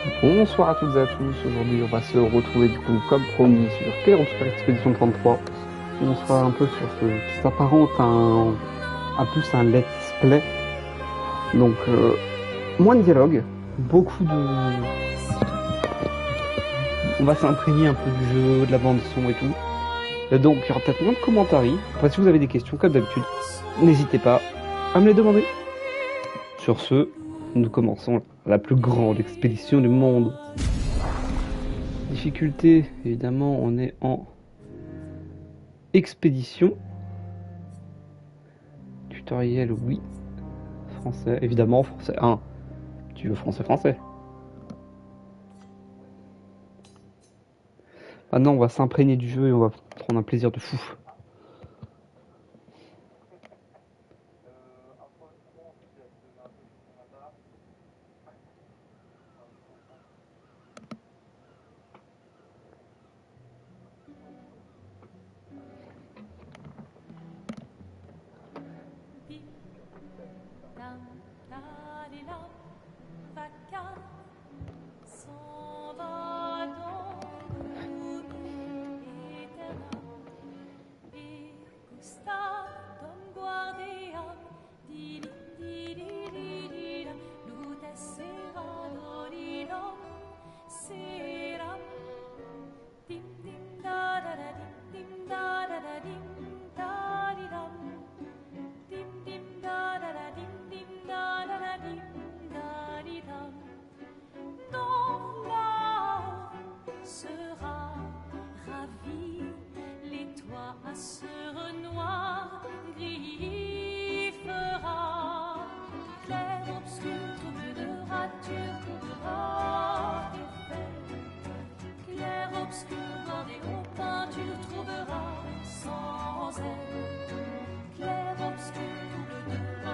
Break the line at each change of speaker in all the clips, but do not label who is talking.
Bonsoir à toutes et à tous, aujourd'hui on va se retrouver du coup comme promis sur Clair Obscur Expédition 33. On sera un peu sur ce qui s'apparente à plus un let's play. Donc moins de dialogue, beaucoup de... On va s'imprégner un peu du jeu, de la bande son et tout. Donc il y aura peut-être moins de commentaires. Après si vous avez des questions comme d'habitude, n'hésitez pas à me les demander. Sur ce, nous commençons la plus grande expédition du monde. Difficulté, évidemment, on est en expédition. Tutoriel, oui. Français, évidemment, français 1. Tu veux français. Maintenant, on va s'imprégner du jeu et on va prendre un plaisir de fou.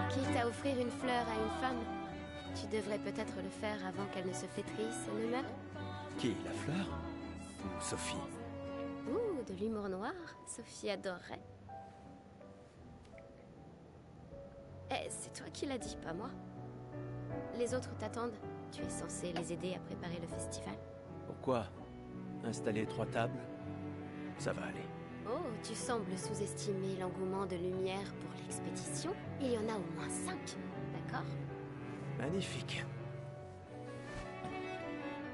Quitte à offrir une fleur à une femme, tu devrais peut-être le faire avant qu'elle ne se flétrisse et ne meure.
Qui, la fleur? Ou Sophie?
Ouh, de l'humour noir, Sophie adorerait. Eh, c'est toi qui l'as dit, pas moi. Les autres t'attendent. Tu es censé les aider à préparer le festival.
Pourquoi? Installer 3 tables? Ça va aller.
Oh, tu sembles sous-estimer l'engouement de lumière pour l'expédition. Il y en a au moins 5, d'accord?
Magnifique.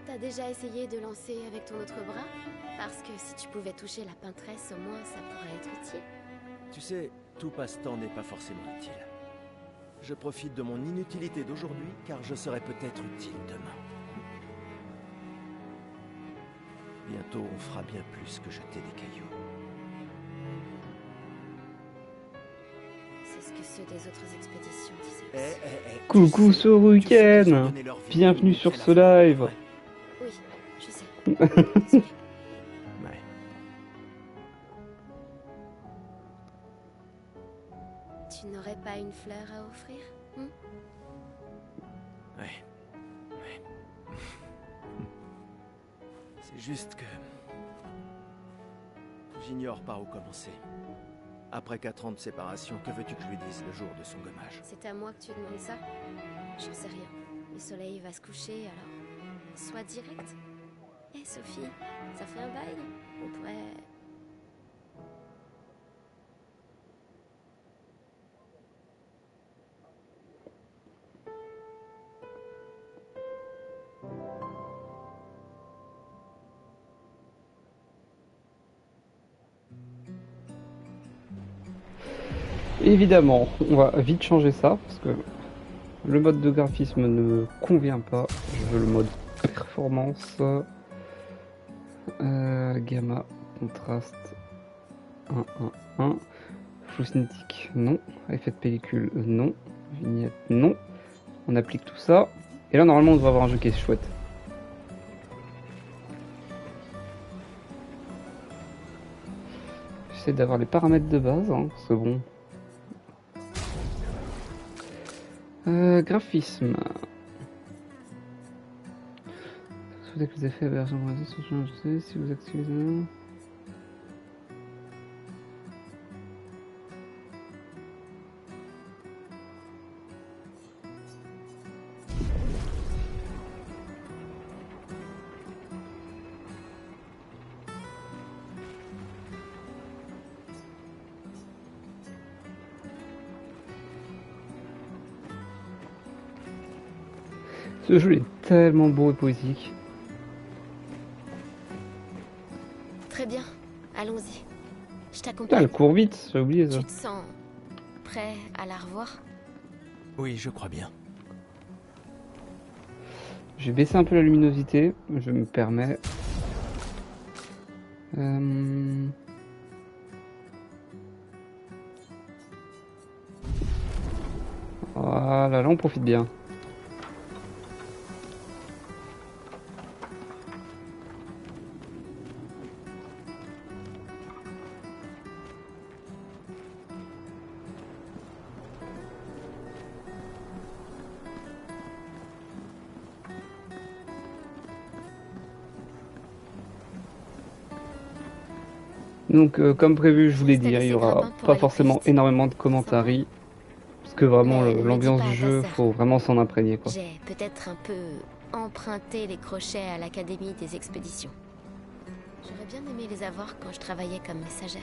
T'as déjà essayé de lancer avec ton autre bras? Parce que si tu pouvais toucher la peintresse, au moins ça pourrait être utile.
Tu sais, tout passe-temps n'est pas forcément utile. Je profite de mon inutilité d'aujourd'hui, car je serai peut-être utile demain. Bientôt, on fera bien plus que jeter des cailloux.
C'est ce que ceux des autres expéditions disaient.
Coucou Soruken, bienvenue sur ce live.
Oui, je sais. Désolée.
Ouais.
Tu n'aurais pas une fleur à offrir?
Ouais. C'est juste que... j'ignore par où commencer. Après 4 ans de séparation, que veux-tu que je lui dise le jour de son gommage?
C'est à moi que tu demandes ça? J'en sais rien. Le soleil va se coucher, alors... sois direct. Hé, Sophie, ça fait un bail? On pourrait...
Évidemment, on va vite changer ça parce que le mode de graphisme ne me convient pas. Je veux le mode performance. Gamma, contraste 1. Flou cinétique, non. Effet de pellicule, non. Vignette, non. On applique tout ça. Et là, normalement, on devrait avoir un jeu qui est chouette. J'essaie d'avoir les paramètres de base, hein, c'est bon. Graphisme. Souhaitez que les effets version sont changés si vous activez. Ce jeu est tellement beau et poétique.
Très bien, allons-y. Je
Putain,
t'accompagne.
elle court vite, j'ai oublié ça.
Tu te sens prêt à la revoir?
Oui, je crois bien.
Je vais baisser un peu la luminosité, je me permets. Voilà, là on profite bien. Donc comme prévu, je vous l'ai dit, il y aura pas forcément énormément de commentaires. Parce que vraiment l'ambiance du jeu, faut vraiment s'en imprégner quoi.
J'ai peut-être un peu emprunté les crochets à l'Académie des expéditions. J'aurais bien aimé les avoir quand je travaillais comme messagère.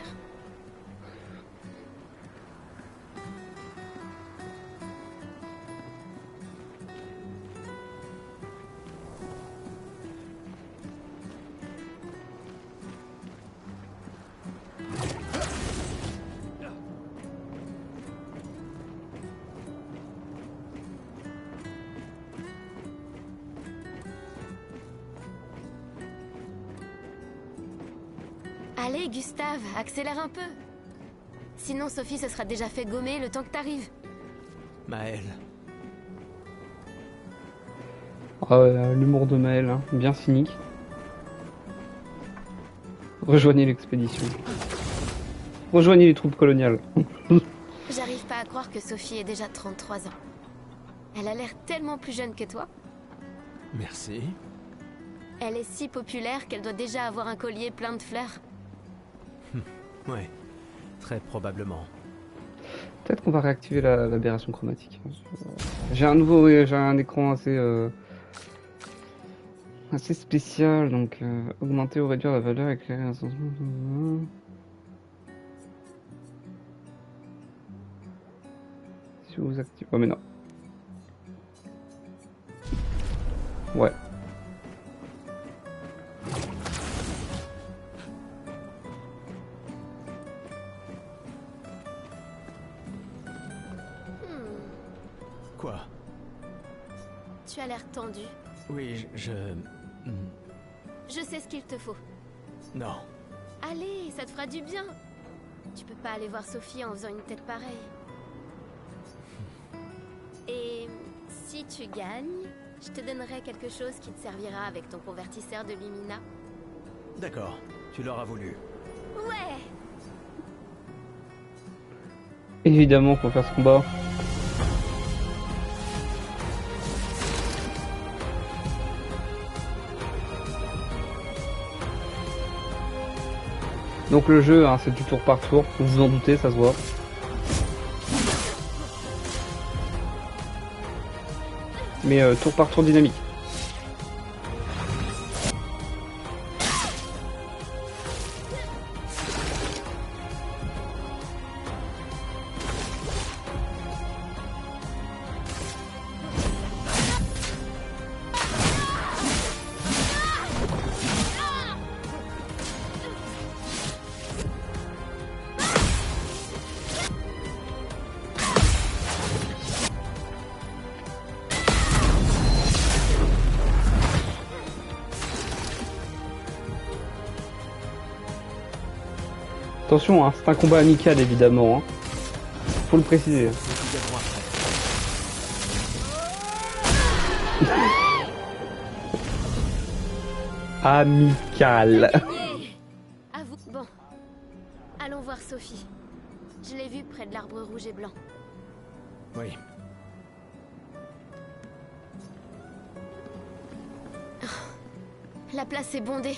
Allez, Gustave, accélère un peu. Sinon, Sophie se sera déjà fait gommer le temps que t'arrives.
Maël.
Ah ouais, l'humour de Maël, hein, bien cynique. Rejoignez l'expédition. Rejoignez les troupes coloniales.
J'arrive pas à croire que Sophie ait déjà 33 ans. Elle a l'air tellement plus jeune que toi.
Merci.
Elle est si populaire qu'elle doit déjà avoir un collier plein de fleurs.
Ouais, très probablement.
Peut-être qu'on va réactiver l'aberration chromatique. J'ai un écran assez spécial, donc augmenter ou réduire la valeur, éclairer un sensation. Si vous activez... Oh mais non. Ouais.
Quoi?
Tu as l'air tendu.
Oui,
Je sais ce qu'il te faut.
Non.
Allez, ça te fera du bien. Tu peux pas aller voir Sophie en faisant une tête pareille. Et si tu gagnes, je te donnerai quelque chose qui te servira avec ton convertisseur de Lumina.
D'accord, tu l'auras voulu.
Ouais!
Évidemment qu'on va faire ce combat. Donc le jeu, hein, c'est du tour par tour, vous vous en doutez, ça se voit. Mais tour par tour dynamique. Attention, hein, c'est un combat amical évidemment. Hein. Faut le préciser. Amical.
Avoue. Bon. Allons voir Sophie. Je l'ai vue près de l'arbre rouge et blanc.
Oui.
La place est bondée.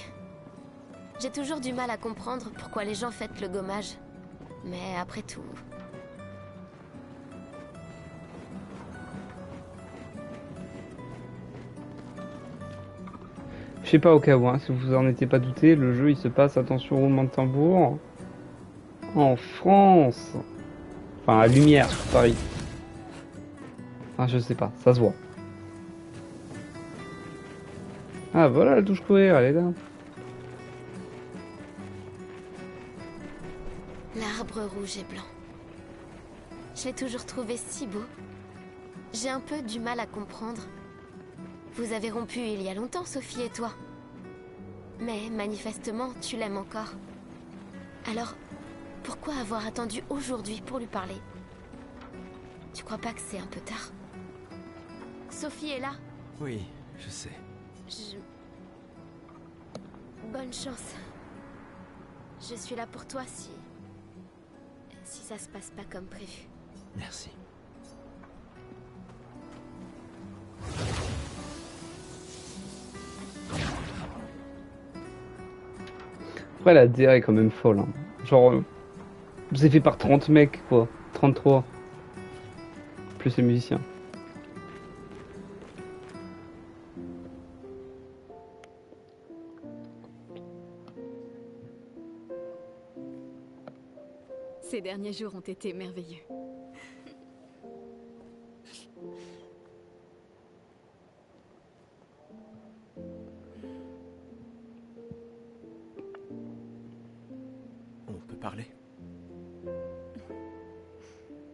J'ai toujours du mal à comprendre pourquoi les gens fêtent le gommage. Mais après tout...
Je sais pas au cas où, hein, si vous en étiez pas douté, le jeu il se passe, attention roulement de tambour, en France. Enfin à Lumière sur Paris. Enfin je sais pas, ça se voit. Ah voilà la touche courir, elle est là.
L'arbre rouge et blanc. Je l'ai toujours trouvé si beau. J'ai un peu du mal à comprendre. Vous avez rompu il y a longtemps, Sophie et toi. Mais manifestement, tu l'aimes encore. Alors, pourquoi avoir attendu aujourd'hui pour lui parler? Tu crois pas que c'est un peu tard? Sophie est là.
Oui, je sais.
Bonne chance. Je suis là pour toi si ça se passe pas comme prévu.
Merci.
Après la DA est quand même folle. Hein. Genre, c'est fait par 30 mecs quoi. 33. Plus les musiciens.
Ces derniers jours ont été merveilleux.
On peut parler?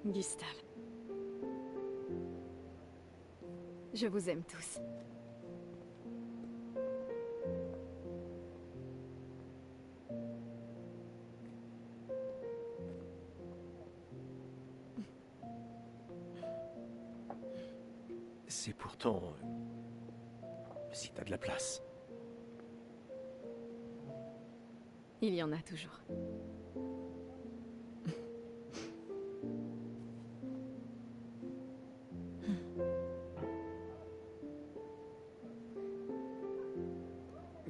Gustave. Je vous aime tous.
C'est pourtant... si t'as de la place.
Il y en a toujours.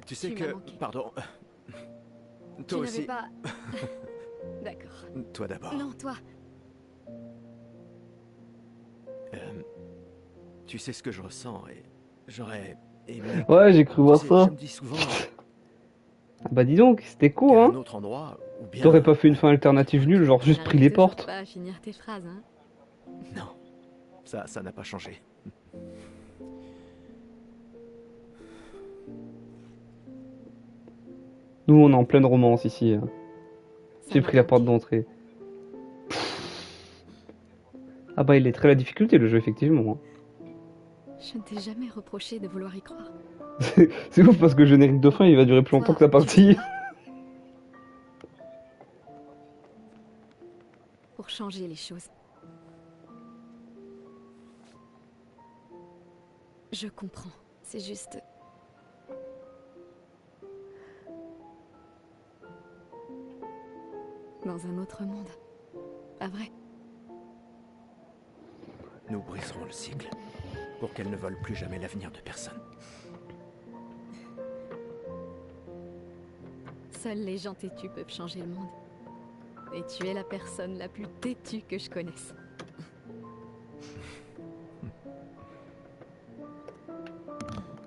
Tu sais
Tu m'as
que...
manqué.
Pardon.
Tu
Toi
n'avais
aussi.
pas... D'accord.
Toi d'abord.
Non, toi.
Tu sais ce que je ressens et j'aurais aimé...
Ouais, j'ai cru voir
Tu sais,
ça.
je me dis souvent
Ah bah dis donc, c'était court
qu'à
hein.
un autre endroit, ou bien...
T'aurais pas fait une fin alternative nulle, genre juste pris les
N'arrive toujours
portes.
pas à finir tes phrases, hein.
Non, ça n'a pas changé.
Nous on est en pleine romance ici. Hein.
Ça
J'ai
m'a
pris la porte
manqué.
d'entrée. Ah bah il est très la difficulté le jeu effectivement.
Je ne t'ai jamais reproché de vouloir y croire.
C'est ouf parce que le générique de fin il va durer plus longtemps que la
Toi, tu
partie.
sais pas. Pour changer les choses. Je comprends. C'est juste... Dans un autre monde. Pas vrai?
Nous briserons le cycle pour qu'elle ne vole plus jamais l'avenir de personne.
Seuls les gens têtus peuvent changer le monde. Et tu es la personne la plus têtue que je connaisse.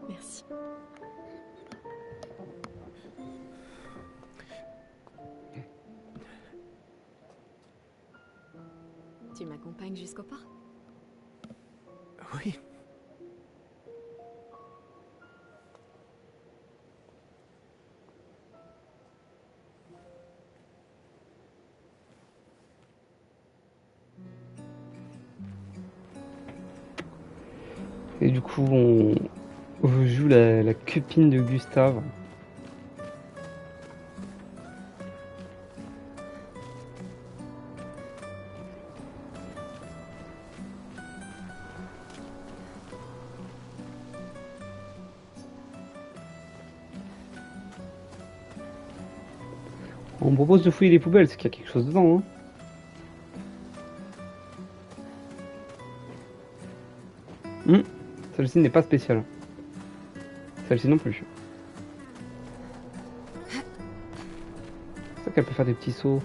Merci. Tu m'accompagnes jusqu'au port?
Oui.
Et du coup on joue la copine de Gustave. On me propose de fouiller les poubelles, c'est qu'il y a quelque chose dedans. Hein. Celle-ci n'est pas spéciale. Celle-ci non plus. C'est ça qu'elle peut faire des petits sauts.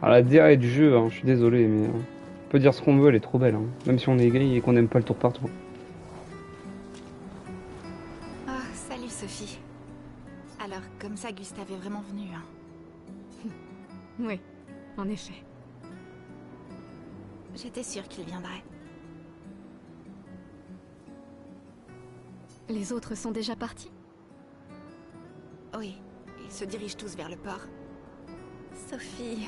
Alors la DA du jeu, hein, je suis désolé, mais on peut dire ce qu'on veut, elle est trop belle. Hein. Même si on est gay et qu'on n'aime pas le tour par tour.
Sophie. Alors, comme ça, Gustave est vraiment venu, hein.
Oui, en effet.
J'étais sûre qu'il viendrait.
Les autres sont déjà partis?
Oui, ils se dirigent tous vers le port. Sophie...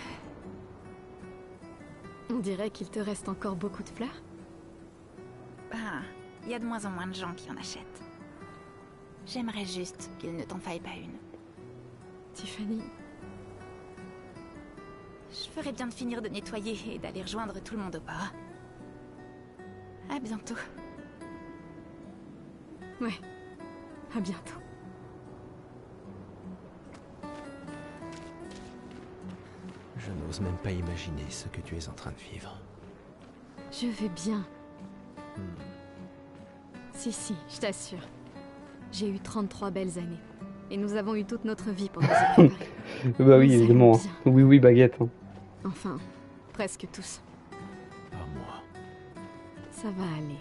On dirait qu'il te reste encore beaucoup de fleurs.
Ben, il y a de moins en moins de gens qui en achètent. J'aimerais juste qu'il ne t'en faille pas une.
Tiffany...
Je ferais bien de finir de nettoyer et d'aller rejoindre tout le monde au port. À bientôt.
Ouais, à bientôt.
Je n'ose même pas imaginer ce que tu es en train de vivre.
Je vais bien. Si, je t'assure. J'ai eu 33 belles années. Et nous avons eu toute notre vie pour nous y préparer.
Bah oui,
Nous
évidemment.
allons bien.
Oui, baguette. Hein.
Enfin, presque tous.
Pas moi.
Ça va aller.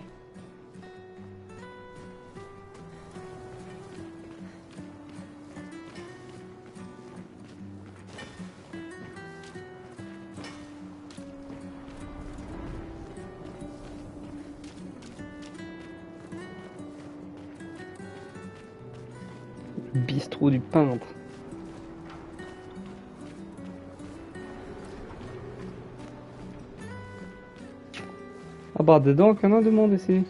Bistrot du peintre. Ah bah dedans, qu'il y en a de monde ici.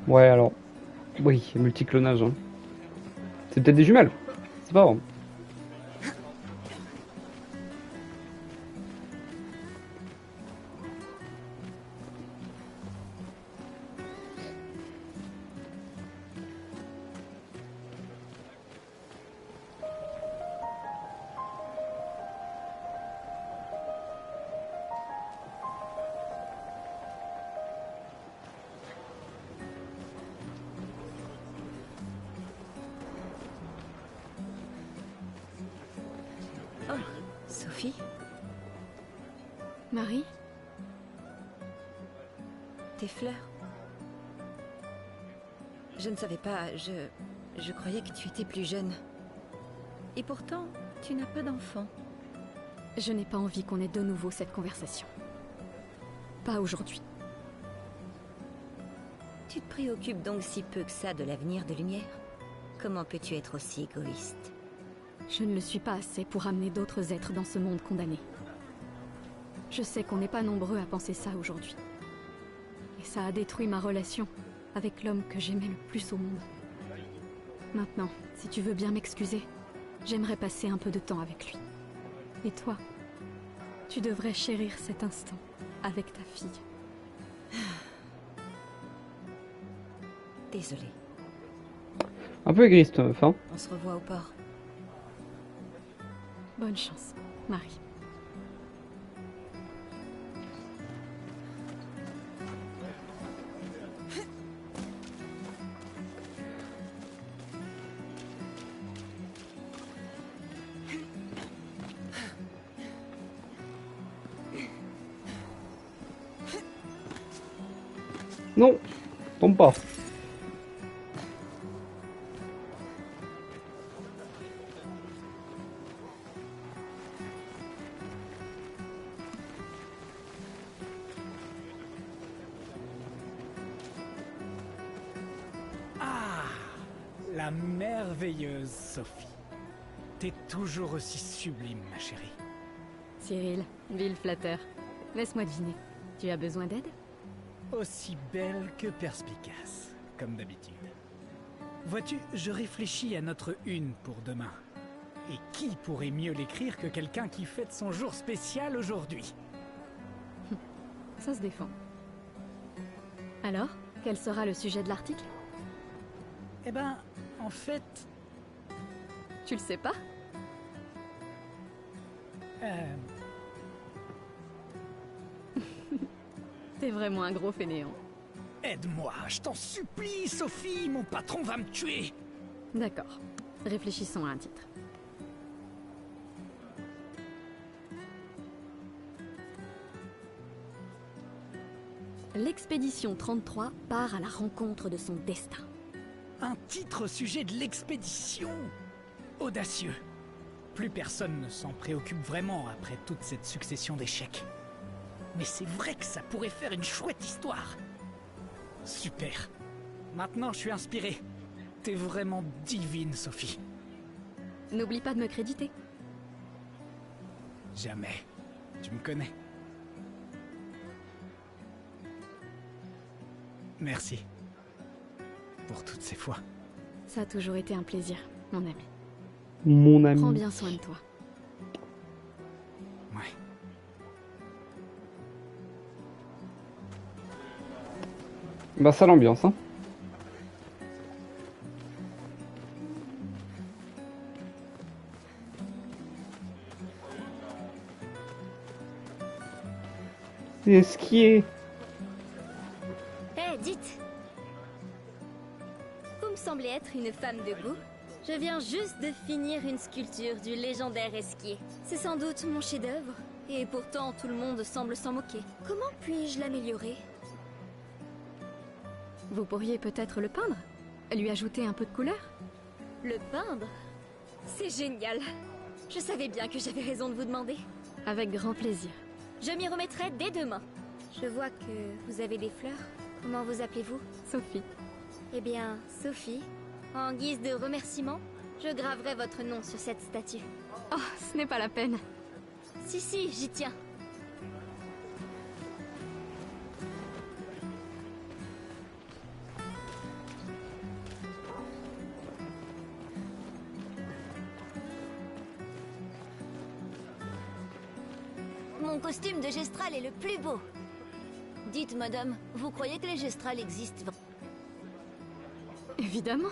Ouais alors. Oui, multiclonage. Hein. C'est peut-être des jumelles. C'est pas vrai.
Sophie?
Marie?
Tes fleurs? Je ne savais pas, je croyais que tu étais plus jeune. Et pourtant, tu n'as pas d'enfant.
Je n'ai pas envie qu'on ait de nouveau cette conversation. Pas aujourd'hui.
Tu te préoccupes donc si peu que ça de l'avenir de Lumière? Comment peux-tu être aussi égoïste?
Je ne le suis pas assez pour amener d'autres êtres dans ce monde condamné. Je sais qu'on n'est pas nombreux à penser ça aujourd'hui. Et ça a détruit ma relation avec l'homme que j'aimais le plus au monde. Maintenant, si tu veux bien m'excuser, j'aimerais passer un peu de temps avec lui. Et toi, tu devrais chérir cet instant avec ta fille.
Désolée.
Un peu égoïste, meuf, hein.
On se revoit au port.
Bonne chance, Marie.
Non, tombe pas.
La merveilleuse Sophie. T'es toujours aussi sublime, ma chérie.
Cyril, vil flatteur. Laisse-moi deviner. Tu as besoin d'aide?
Aussi belle que perspicace, comme d'habitude. Vois-tu, je réfléchis à notre une pour demain. Et qui pourrait mieux l'écrire que quelqu'un qui fête son jour spécial aujourd'hui?
Ça se défend. Alors, quel sera le sujet de l'article?
Eh ben, en fait...
Tu le sais pas? T'es vraiment un gros fainéant.
Aide-moi, je t'en supplie, Sophie, mon patron va me tuer.
D'accord. Réfléchissons à un titre. L'expédition 33 part à la rencontre de son destin.
Un titre au sujet de l'expédition. Audacieux. Plus personne ne s'en préoccupe vraiment après toute cette succession d'échecs. Mais c'est vrai que ça pourrait faire une chouette histoire. Super. Maintenant, je suis inspiré. T'es vraiment divine, Sophie.
N'oublie pas de me créditer.
Jamais. Tu me connais. Merci. Pour toutes ces fois.
Ça a toujours été un plaisir, mon ami.
Mon ami.
Prends bien soin de toi.
Ouais.
Bah ça l'ambiance, hein. C'est skier.
Eh, dites! Vous me semblez être une femme de goût. Je viens juste de finir une sculpture du légendaire esquier. C'est sans doute mon chef-d'œuvre, et pourtant tout le monde semble s'en moquer. Comment puis-je l'améliorer?
Vous pourriez peut-être le peindre? Lui ajouter un peu de couleur?
Le peindre? C'est génial! Je savais bien que j'avais raison de vous demander.
Avec grand plaisir.
Je m'y remettrai dès demain. Je vois que vous avez des fleurs. Comment vous appelez-vous?
Sophie.
Eh bien, Sophie, en guise de remerciement, je graverai votre nom sur cette statue.
Oh, ce n'est pas la peine.
Si, j'y tiens. Mon costume de Gestral est le plus beau. Dites, madame, vous croyez que les Gestrals existent?
Évidemment.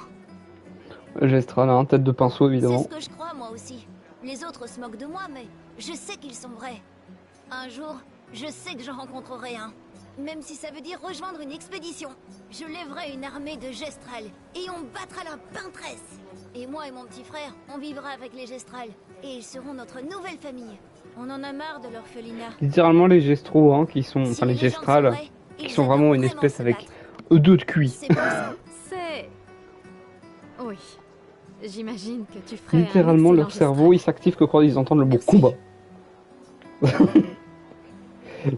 Gestral, hein, tête de pinceau
C'est
évidemment.
ce que je crois, moi aussi. Les autres se moquent de moi, mais je sais qu'ils sont vrais. Un jour, je sais que j'en rencontrerai un. Même si ça veut dire rejoindre une expédition. Je lèverai une armée de Gestral, et on battra la peintresse. Et moi et mon petit frère, on vivra avec les Gestral, et ils seront notre nouvelle famille. On en a marre de l'orphelinat.
Littéralement les Gestros, hein, qui sont,
Si
enfin les
légendes
Gestrals,
sont vraies,
qui
ils
sont vraiment une
adorent
espèce
se
avec
battre.
deux de QI.
C'est pour ça.
C'est... Oui. J'imagine que tu ferais
Littéralement
un
leur
excellent
cerveau, il s'active que quand ils entendent le mot
Merci.
combat.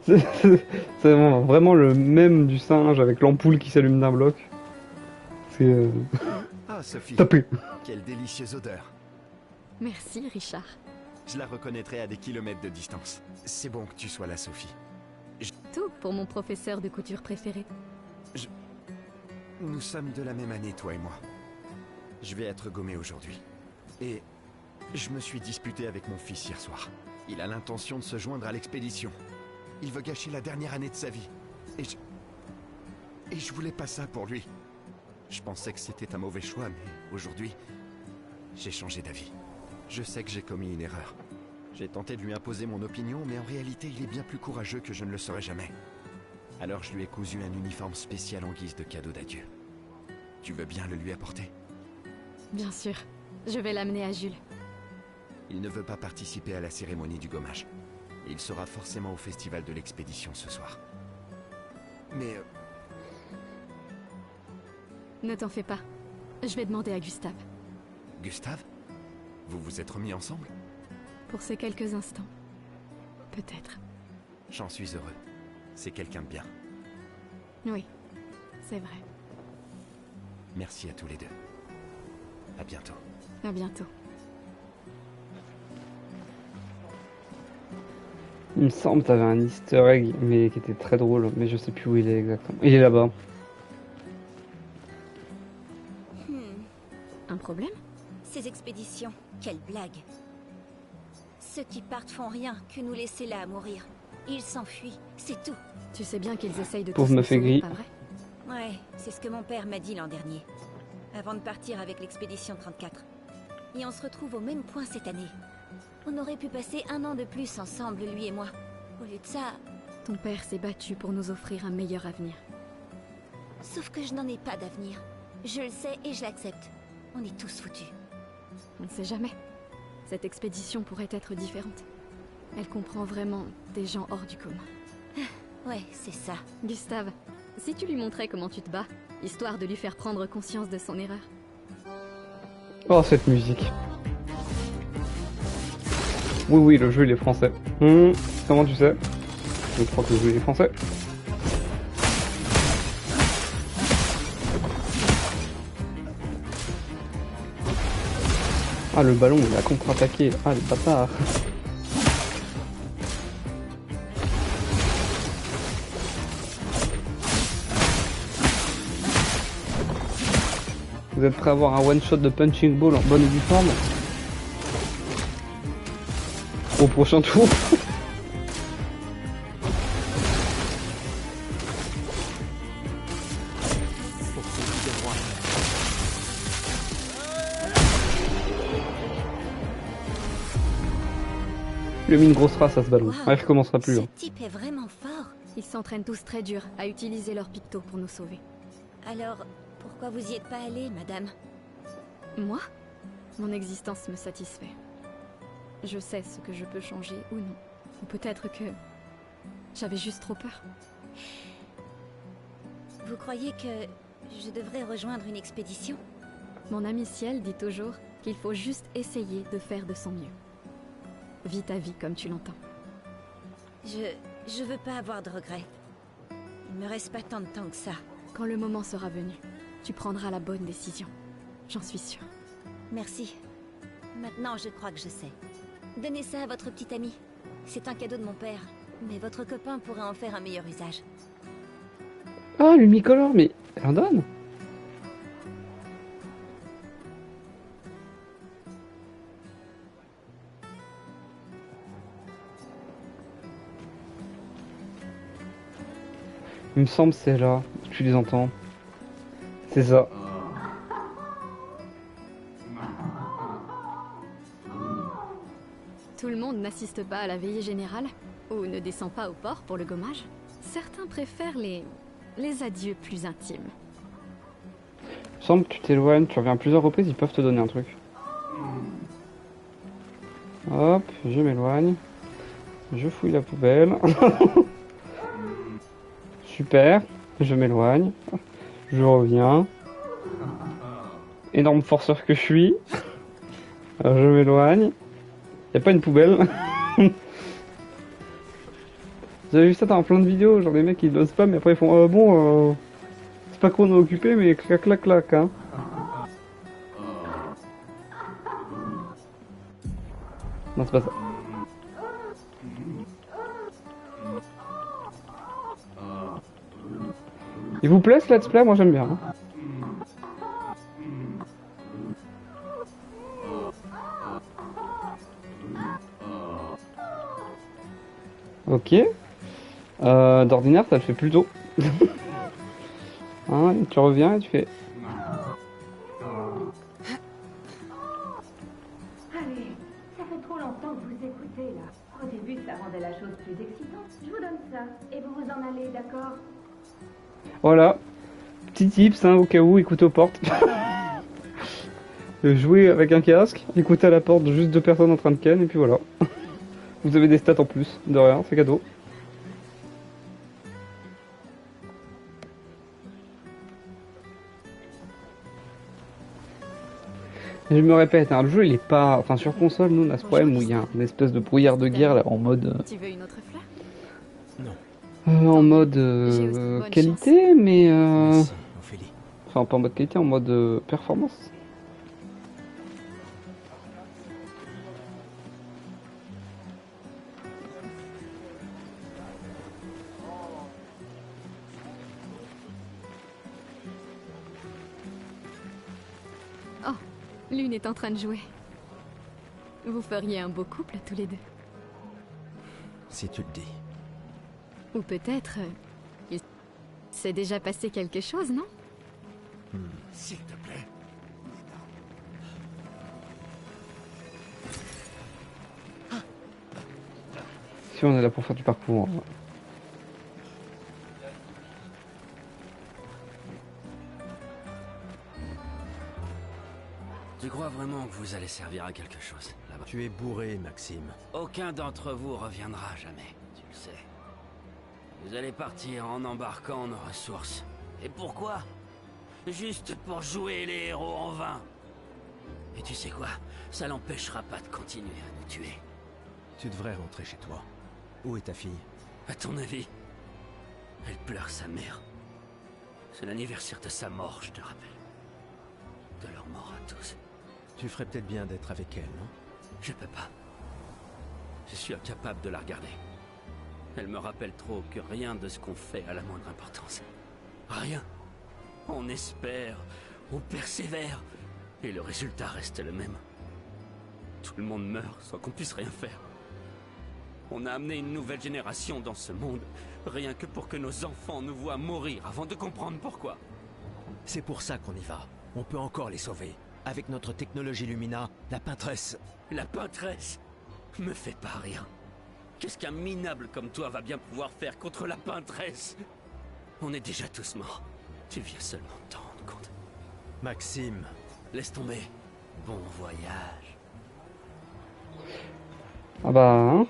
C'est vraiment le même du singe avec l'ampoule qui s'allume d'un bloc. C'est
Ah, Sophie,
tapé.
quelle délicieuse odeur.
Merci, Richard.
Je la reconnaîtrai à des kilomètres de distance. C'est bon que tu sois là, Sophie.
Tout pour mon professeur de couture préféré.
Nous sommes de la même année, toi et moi. Je vais être gommé aujourd'hui. Et je me suis disputé avec mon fils hier soir. Il a l'intention de se joindre à l'expédition. Il veut gâcher la dernière année de sa vie. Et je voulais pas ça pour lui. Je pensais que c'était un mauvais choix, mais aujourd'hui, j'ai changé d'avis. Je sais que j'ai commis une erreur. J'ai tenté de lui imposer mon opinion, mais en réalité, il est bien plus courageux que je ne le serai jamais. Alors je lui ai cousu un uniforme spécial en guise de cadeau d'adieu. Tu veux bien le lui apporter?
Bien sûr. Je vais l'amener à Jules.
Il ne veut pas participer à la cérémonie du gommage. Il sera forcément au festival de l'expédition ce soir. Mais
Ne t'en fais pas. Je vais demander à Gustave.
Gustave? Vous vous êtes remis ensemble?
Pour ces quelques instants. Peut-être.
J'en suis heureux. C'est quelqu'un de bien.
Oui. C'est vrai.
Merci à tous les deux. À bientôt.
À bientôt.
Il me semble que t'avais un easter egg, mais qui était très drôle, mais je sais plus où il est exactement. Il est là-bas.
Un problème?
Ces expéditions, quelle blague. Ceux qui partent font rien que nous laisser là à mourir. Ils s'enfuient, c'est tout.
Tu sais bien qu'ils essayent de
Pauvre
tous nous
meuf
sauver,
aigrie.
pas vrai?
Ouais, c'est ce que mon père m'a dit l'an dernier. Avant de partir avec l'expédition 34.
Et on se retrouve au même point cette année. On aurait pu passer 1 an de plus ensemble, lui et moi. Au lieu de ça,
Ton père s'est battu pour nous offrir un meilleur avenir.
sauf que je n'en ai pas d'avenir. Je le sais et je l'accepte. On est tous foutus.
On ne sait jamais. Cette expédition pourrait être différente. Elle comprend vraiment des gens hors du commun.
Ouais, c'est ça.
Gustave, si tu lui montrais comment tu te bats, histoire de lui faire prendre conscience de son erreur.
Oh, cette musique. Oui, oui, le jeu il est français. Comment tu sais? Je crois que le jeu il est français. Ah, le ballon il a contre-attaqué. Ah, le bâtard. Vous êtes prêts à avoir un one-shot de punching ball en bonne et due forme? Au prochain tour. Il a mis une grosse race à ce ballon.
Wow.
Ah, il recommencera plus.
Ce
Hein.
type est vraiment fort.
Ils s'entraînent tous très dur à utiliser leur picto pour nous sauver.
Alors, pourquoi vous y êtes pas allé, madame?
Moi, mon existence me satisfait. Je sais ce que je peux changer ou non. Ou peut-être que j'avais juste trop peur.
Vous croyez que je devrais rejoindre une expédition?
Mon ami Ciel dit toujours qu'il faut juste essayer de faire de son mieux. Vis ta vie comme tu l'entends.
Je veux pas avoir de regrets. Il me reste pas tant de temps que ça.
Quand le moment sera venu, tu prendras la bonne décision. J'en suis sûre.
Merci. Maintenant, je crois que je sais. Donnez ça à votre petit ami. C'est un cadeau de mon père. Mais votre copain pourrait en faire un meilleur usage.
Ah, l'Umicolor, mais elle en donne? Il me semble c'est là, tu les entends. C'est ça.
Tout le monde n'assiste pas à la veillée générale ou ne descend pas au port pour le gommage. Certains préfèrent les adieux plus intimes.
Il me semble que tu t'éloignes, tu reviens à plusieurs reprises, ils peuvent te donner un truc. Hop, je m'éloigne. Je fouille la poubelle. Super, je m'éloigne. Je reviens. Énorme forceur que je suis. Alors, je m'éloigne. Y a pas une poubelle. J'avais vu ça dans plein de vidéos, genre des mecs qui dosent pas mais après ils font c'est pas qu'on est occupé mais clac clac clac hein. Non c'est pas ça. Il vous plaît ce let's play? Moi j'aime bien. Hein. Ok. D'ordinaire, ça le fait plus tôt. Hein, tu reviens et tu fais...
Allez, ça fait trop longtemps que vous écoutez, là. Au début, ça rendait la chose plus excitante. Je vous donne ça, et vous vous en allez, d'accord?
Voilà. Petit tips, hein, au cas où, écoutez aux portes. Jouer avec un casque, écoutez à la porte juste deux personnes en train de ken, et puis voilà. Vous avez des stats en plus, de rien, c'est cadeau. Je me répète, hein, le jeu il est pas... Enfin sur console, nous on a ce problème où il y a une espèce de brouillard de guerre là, en mode...
Tu veux une autre fleur?
En mode qualité, mais...
Merci, Ophélie.
Enfin pas en mode qualité, en mode performance.
L'une est en train de jouer. Vous feriez un beau couple tous les deux.
Si tu le dis.
Ou peut-être... il s'est déjà passé quelque chose, non?
S'il te plaît.
Si on est là pour faire du parcours.
Tu crois vraiment que vous allez servir à quelque chose, là-bas?
Tu es bourré, Maxime.
Aucun d'entre vous reviendra jamais, tu le sais. Vous allez partir en embarquant nos ressources. Et pourquoi? Juste pour jouer les héros en vain. Et tu sais quoi? Ça l'empêchera pas de continuer à nous tuer.
Tu devrais rentrer chez toi. Où est ta fille?
À ton avis? Elle pleure sa mère. C'est l'anniversaire de sa mort, je te rappelle. De leur mort à tous.
Tu ferais peut-être bien d'être avec elle, non?
Je peux pas. Je suis incapable de la regarder. Elle me rappelle trop que rien de ce qu'on fait a la moindre importance. Rien. On espère, on persévère, et le résultat reste le même. Tout le monde meurt sans qu'on puisse rien faire. On a amené une nouvelle génération dans ce monde, rien que pour que nos enfants nous voient mourir avant de comprendre pourquoi.
C'est pour ça qu'on y va. On peut encore les sauver. Avec notre technologie Lumina, la peintresse...
La peintresse me fait pas rire. Qu'est-ce qu'un minable comme toi va bien pouvoir faire contre la peintresse? On est déjà tous morts. Tu viens seulement de t'en rendre compte.
Maxime...
Laisse tomber. Bon voyage.
Ah bah, hein.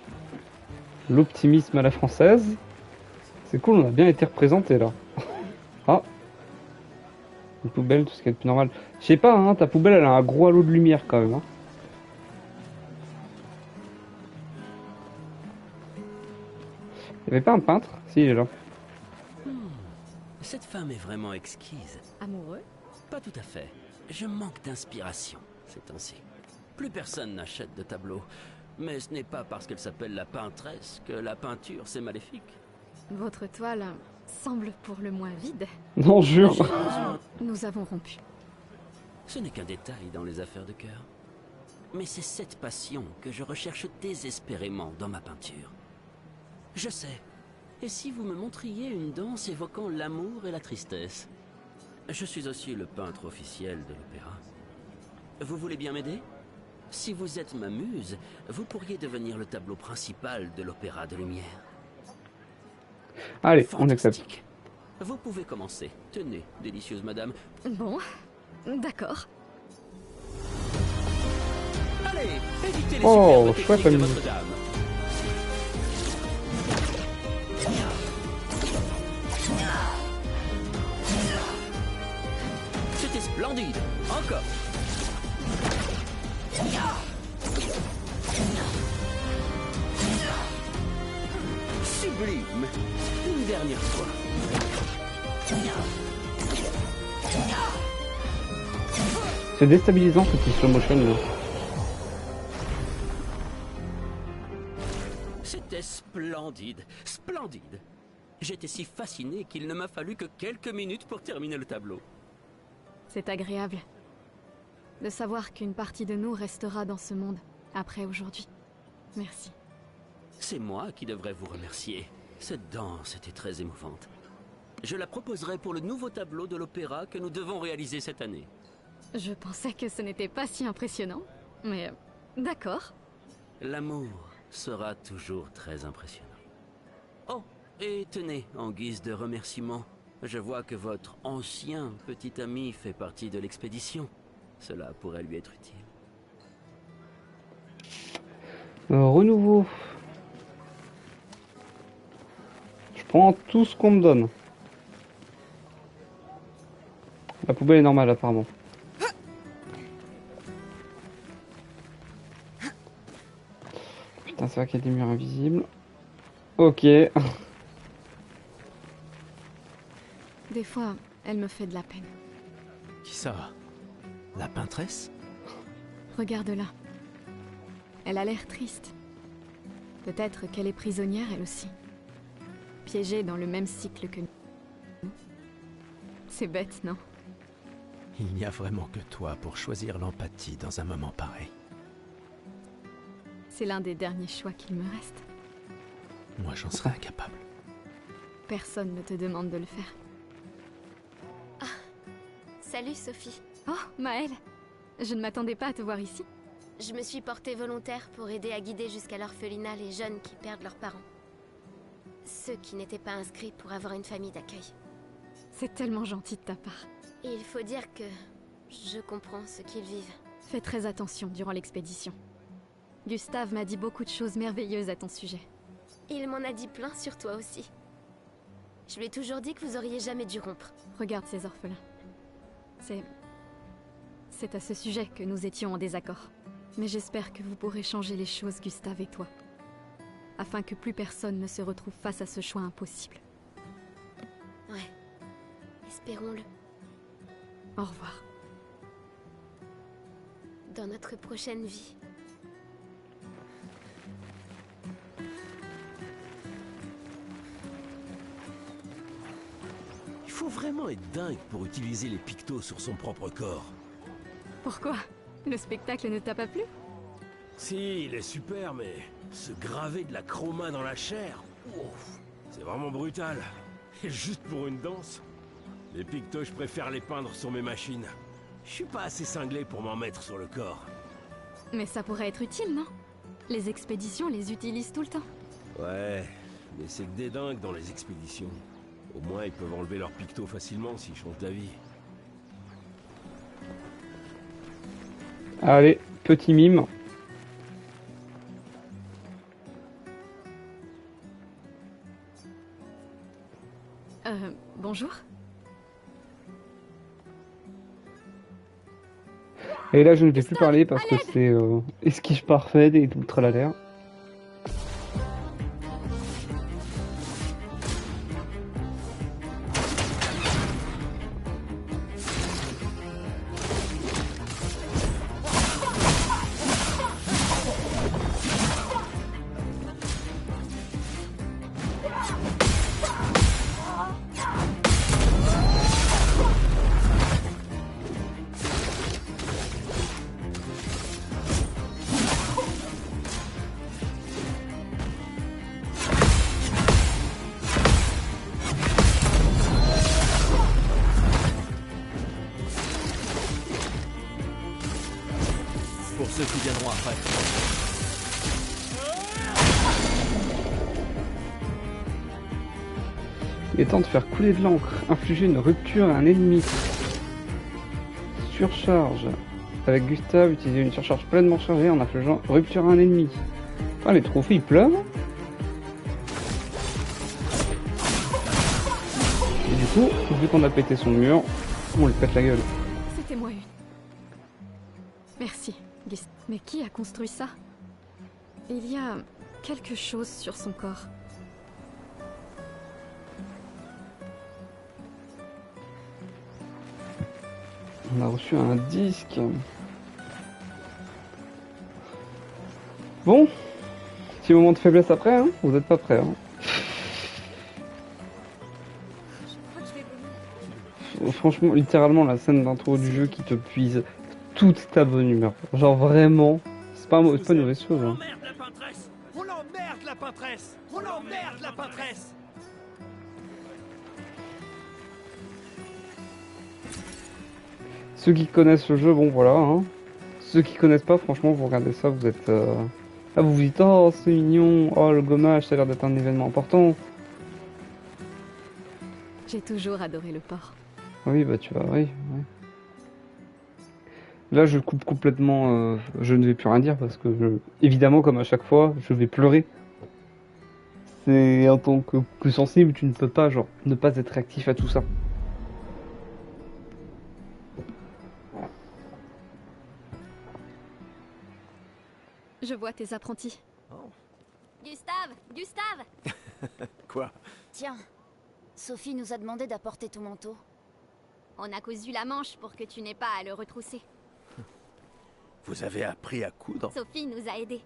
L'optimisme à la française. C'est cool, on a bien été représenté là. Ah. Une poubelle, tout ce qui est plus normal. Je sais pas, hein, ta poubelle elle a un gros halo de lumière quand même. Hein. Y'avait pas un peintre? Si, il est là.
Cette femme est vraiment exquise.
Amoureux?
Pas tout à fait. Je manque d'inspiration ces temps-ci. Plus personne n'achète de tableaux. Mais ce n'est pas parce qu'elle s'appelle la peintresse que la peinture c'est maléfique.
Votre toile semble pour le moins vide.
Non, jure.
Nous avons rompu.
Ce n'est qu'un détail dans les affaires de cœur. Mais c'est cette passion que je recherche désespérément dans ma peinture. Je sais. Et si vous me montriez une danse évoquant l'amour et la tristesse? Je suis aussi le peintre officiel de l'opéra. Vous voulez bien m'aider? Si vous êtes ma muse, vous pourriez devenir le tableau principal de l'opéra de lumière.
Allez, on accepte.
Vous pouvez commencer. Tenez, délicieuse madame.
Bon, d'accord.
Allez, évitez les
Oh,
superbes
chouette
techniques de
musique.
votre dame. C'était splendide. Encore. Sublime. Une dernière fois.
C'est déstabilisant ce petit slow motion là.
C'était splendide. Splendide. J'étais si fasciné qu'il ne m'a fallu que quelques minutes pour terminer le tableau.
C'est agréable de savoir qu'une partie de nous restera dans ce monde après aujourd'hui. Merci.
C'est moi qui devrais vous remercier. Cette danse était très émouvante. Je la proposerai pour le nouveau tableau de l'opéra que nous devons réaliser cette année.
Je pensais que ce n'était pas si impressionnant, mais d'accord.
L'amour sera toujours très impressionnant. Oh, et tenez, en guise de remerciement, je vois que votre ancien petit ami fait partie de l'expédition. Cela pourrait lui être utile.
Renouveau. Je prends tout ce qu'on me donne. La poubelle est normale apparemment. Putain, c'est vrai qu'il y a des murs invisibles. Ok.
Des fois, elle me fait de la peine.
Qui ça? La peintresse?
Regarde-la. Elle a l'air triste. Peut-être qu'elle est prisonnière elle aussi. Piégée dans le même cycle que nous. C'est bête, non?
Il n'y a vraiment que toi pour choisir l'empathie dans un moment pareil.
C'est l'un des derniers choix qu'il me reste.
Moi, j'en serais incapable.
Personne ne te demande de le faire.
Salut Sophie.
Oh, Maëlle. Je ne m'attendais pas à te voir ici.
Je me suis portée volontaire pour aider à guider jusqu'à l'orphelinat les jeunes qui perdent leurs parents. Ceux qui n'étaient pas inscrits pour avoir une famille d'accueil.
C'est tellement gentil de ta part.
Et il faut dire que je comprends ce qu'ils vivent.
Fais très attention durant l'expédition. Gustave m'a dit beaucoup de choses merveilleuses à ton sujet.
Il m'en a dit plein sur toi aussi. Je lui ai toujours dit que vous auriez jamais dû rompre.
Regarde ces orphelins. C'est à ce sujet que nous étions en désaccord. Mais j'espère que vous pourrez changer les choses, Gustave et toi. Afin que plus personne ne se retrouve face à ce choix impossible.
Ouais. Espérons-le.
Au revoir.
Dans notre prochaine vie.
Il faut vraiment être dingue pour utiliser les pictos sur son propre corps.
Pourquoi? Le spectacle ne t'a pas plu?
Si, il est super, mais se graver de la chroma dans la chair, ouf, c'est vraiment brutal. Et juste pour une danse? Les pictos, je préfère les peindre sur mes machines. Je suis pas assez cinglé pour m'en mettre sur le corps.
Mais ça pourrait être utile, non? Les expéditions les utilisent tout le temps.
Ouais, mais c'est que des dingues dans les expéditions. Au moins, ils peuvent enlever leurs pictos facilement s'ils changent d'avis.
Allez, petit mime.
Bonjour.
Et là, je ne vais plus parler parce que c'est esquive parfaite et tout tralala.
Pour ceux qui viendront après.
Il est temps de faire couler de l'encre, infliger une rupture à un ennemi. Surcharge. Avec Gustave, utiliser une surcharge pleinement chargée en infligeant rupture à un ennemi. Ah, les trophées ils pleuvent. Et du coup, vu qu'on a pété son mur, on lui pète la gueule.
C'était moi une. Merci, Gustave. Mais qui a construit ça? Il y a quelque chose sur son corps.
On a reçu un disque. Bon, petit moment de faiblesse après, hein. Vous êtes pas prêts, hein. Franchement, littéralement, la scène d'intro du jeu qui te puise toute ta bonne humeur. Genre vraiment, c'est pas une mauvaise chose. Hein.
On emmerde la peintresse! On emmerde la peintresse!
Ceux qui connaissent le jeu, bon voilà. Hein. Ceux qui connaissent pas, franchement, vous regardez ça, vous êtes... Là, vous vous dites, oh, c'est mignon, oh, le gommage, ça a l'air d'être un événement important.
J'ai toujours adoré le porc.
Oui, bah tu vas, oui. Là, je coupe complètement, je ne vais plus rien dire parce que, évidemment, comme à chaque fois, je vais pleurer. C'est en tant que sensible, tu ne peux pas, genre, ne pas être réactif à tout ça.
Je vois tes apprentis.
Gustave! Gustave!
Quoi?
Tiens, Sophie nous a demandé d'apporter ton manteau.
On a cousu la manche pour que tu n'aies pas à le retrousser.
Vous avez appris à coudre?
Sophie nous a aidés.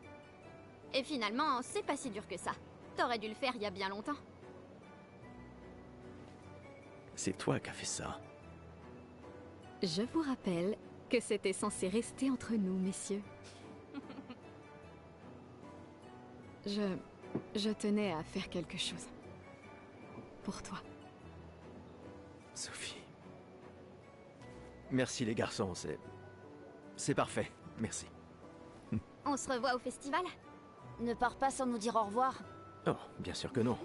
Et finalement, c'est pas si dur que ça. T'aurais dû le faire il y a bien longtemps.
C'est toi qui as fait ça.
Je vous rappelle que c'était censé rester entre nous, messieurs. Je tenais à faire quelque chose. Pour toi.
Sophie. Merci les garçons, c'est parfait, merci.
On se revoit au festival?
Ne pars pas sans nous dire au revoir.
Oh, bien sûr que non.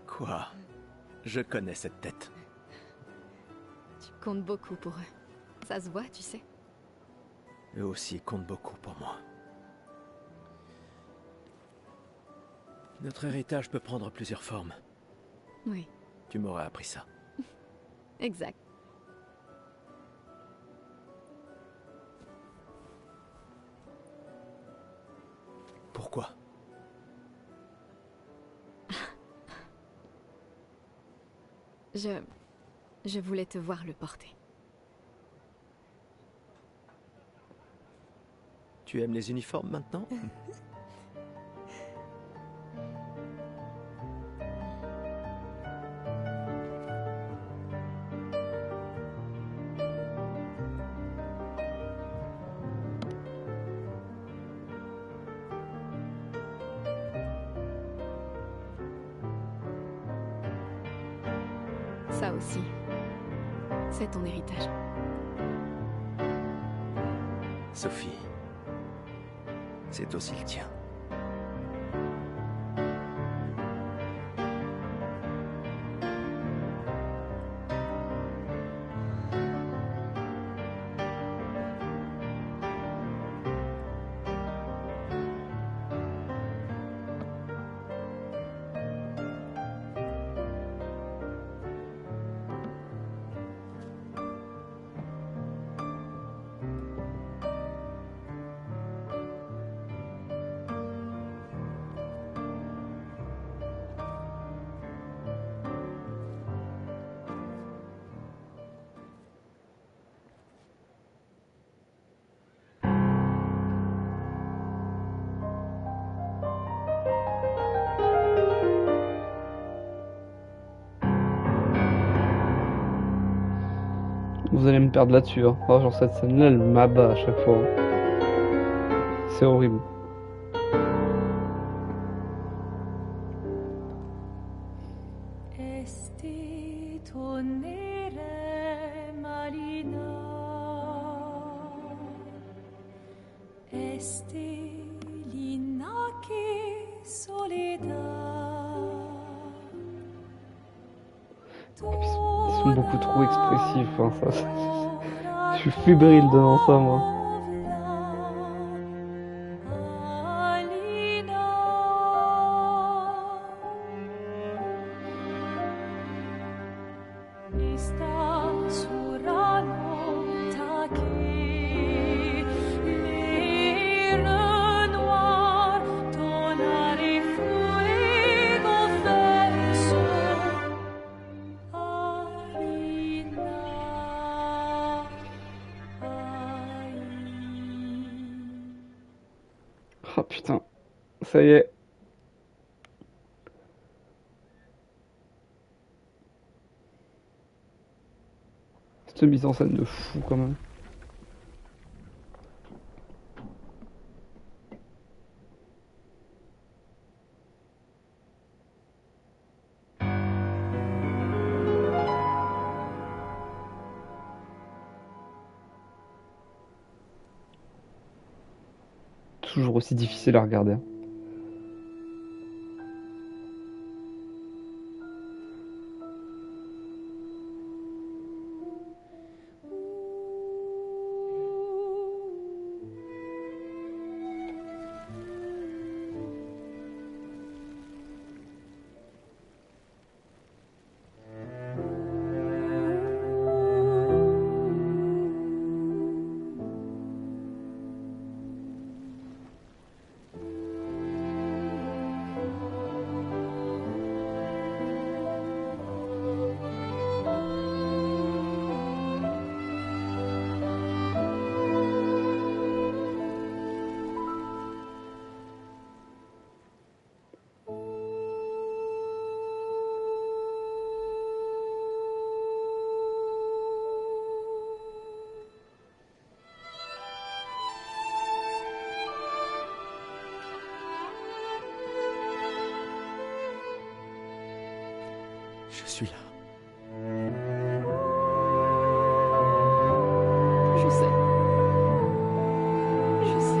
Quoi? Je connais cette tête.
Tu comptes beaucoup pour eux. Ça se voit, tu sais.
eux aussi comptent beaucoup pour moi. Notre héritage peut prendre plusieurs formes.
Oui,
Tu m'aurais appris ça.
exact.
Pourquoi?
Je voulais te voir le porter.
Tu aimes les uniformes maintenant?
Ça aussi, c'est ton héritage.
Sophie, c'est aussi le tien.
Vous allez me perdre là-dessus, hein. Oh, genre cette scène-là, elle m'abat à chaque fois. C'est horrible. Ils sont beaucoup trop expressifs, hein, ça. Je suis fébrile devant ça, moi. Oh putain, ça y est. Cette mise en scène de fou quand même. Toujours aussi difficile à regarder.
Je suis là.
Je sais. Je sais.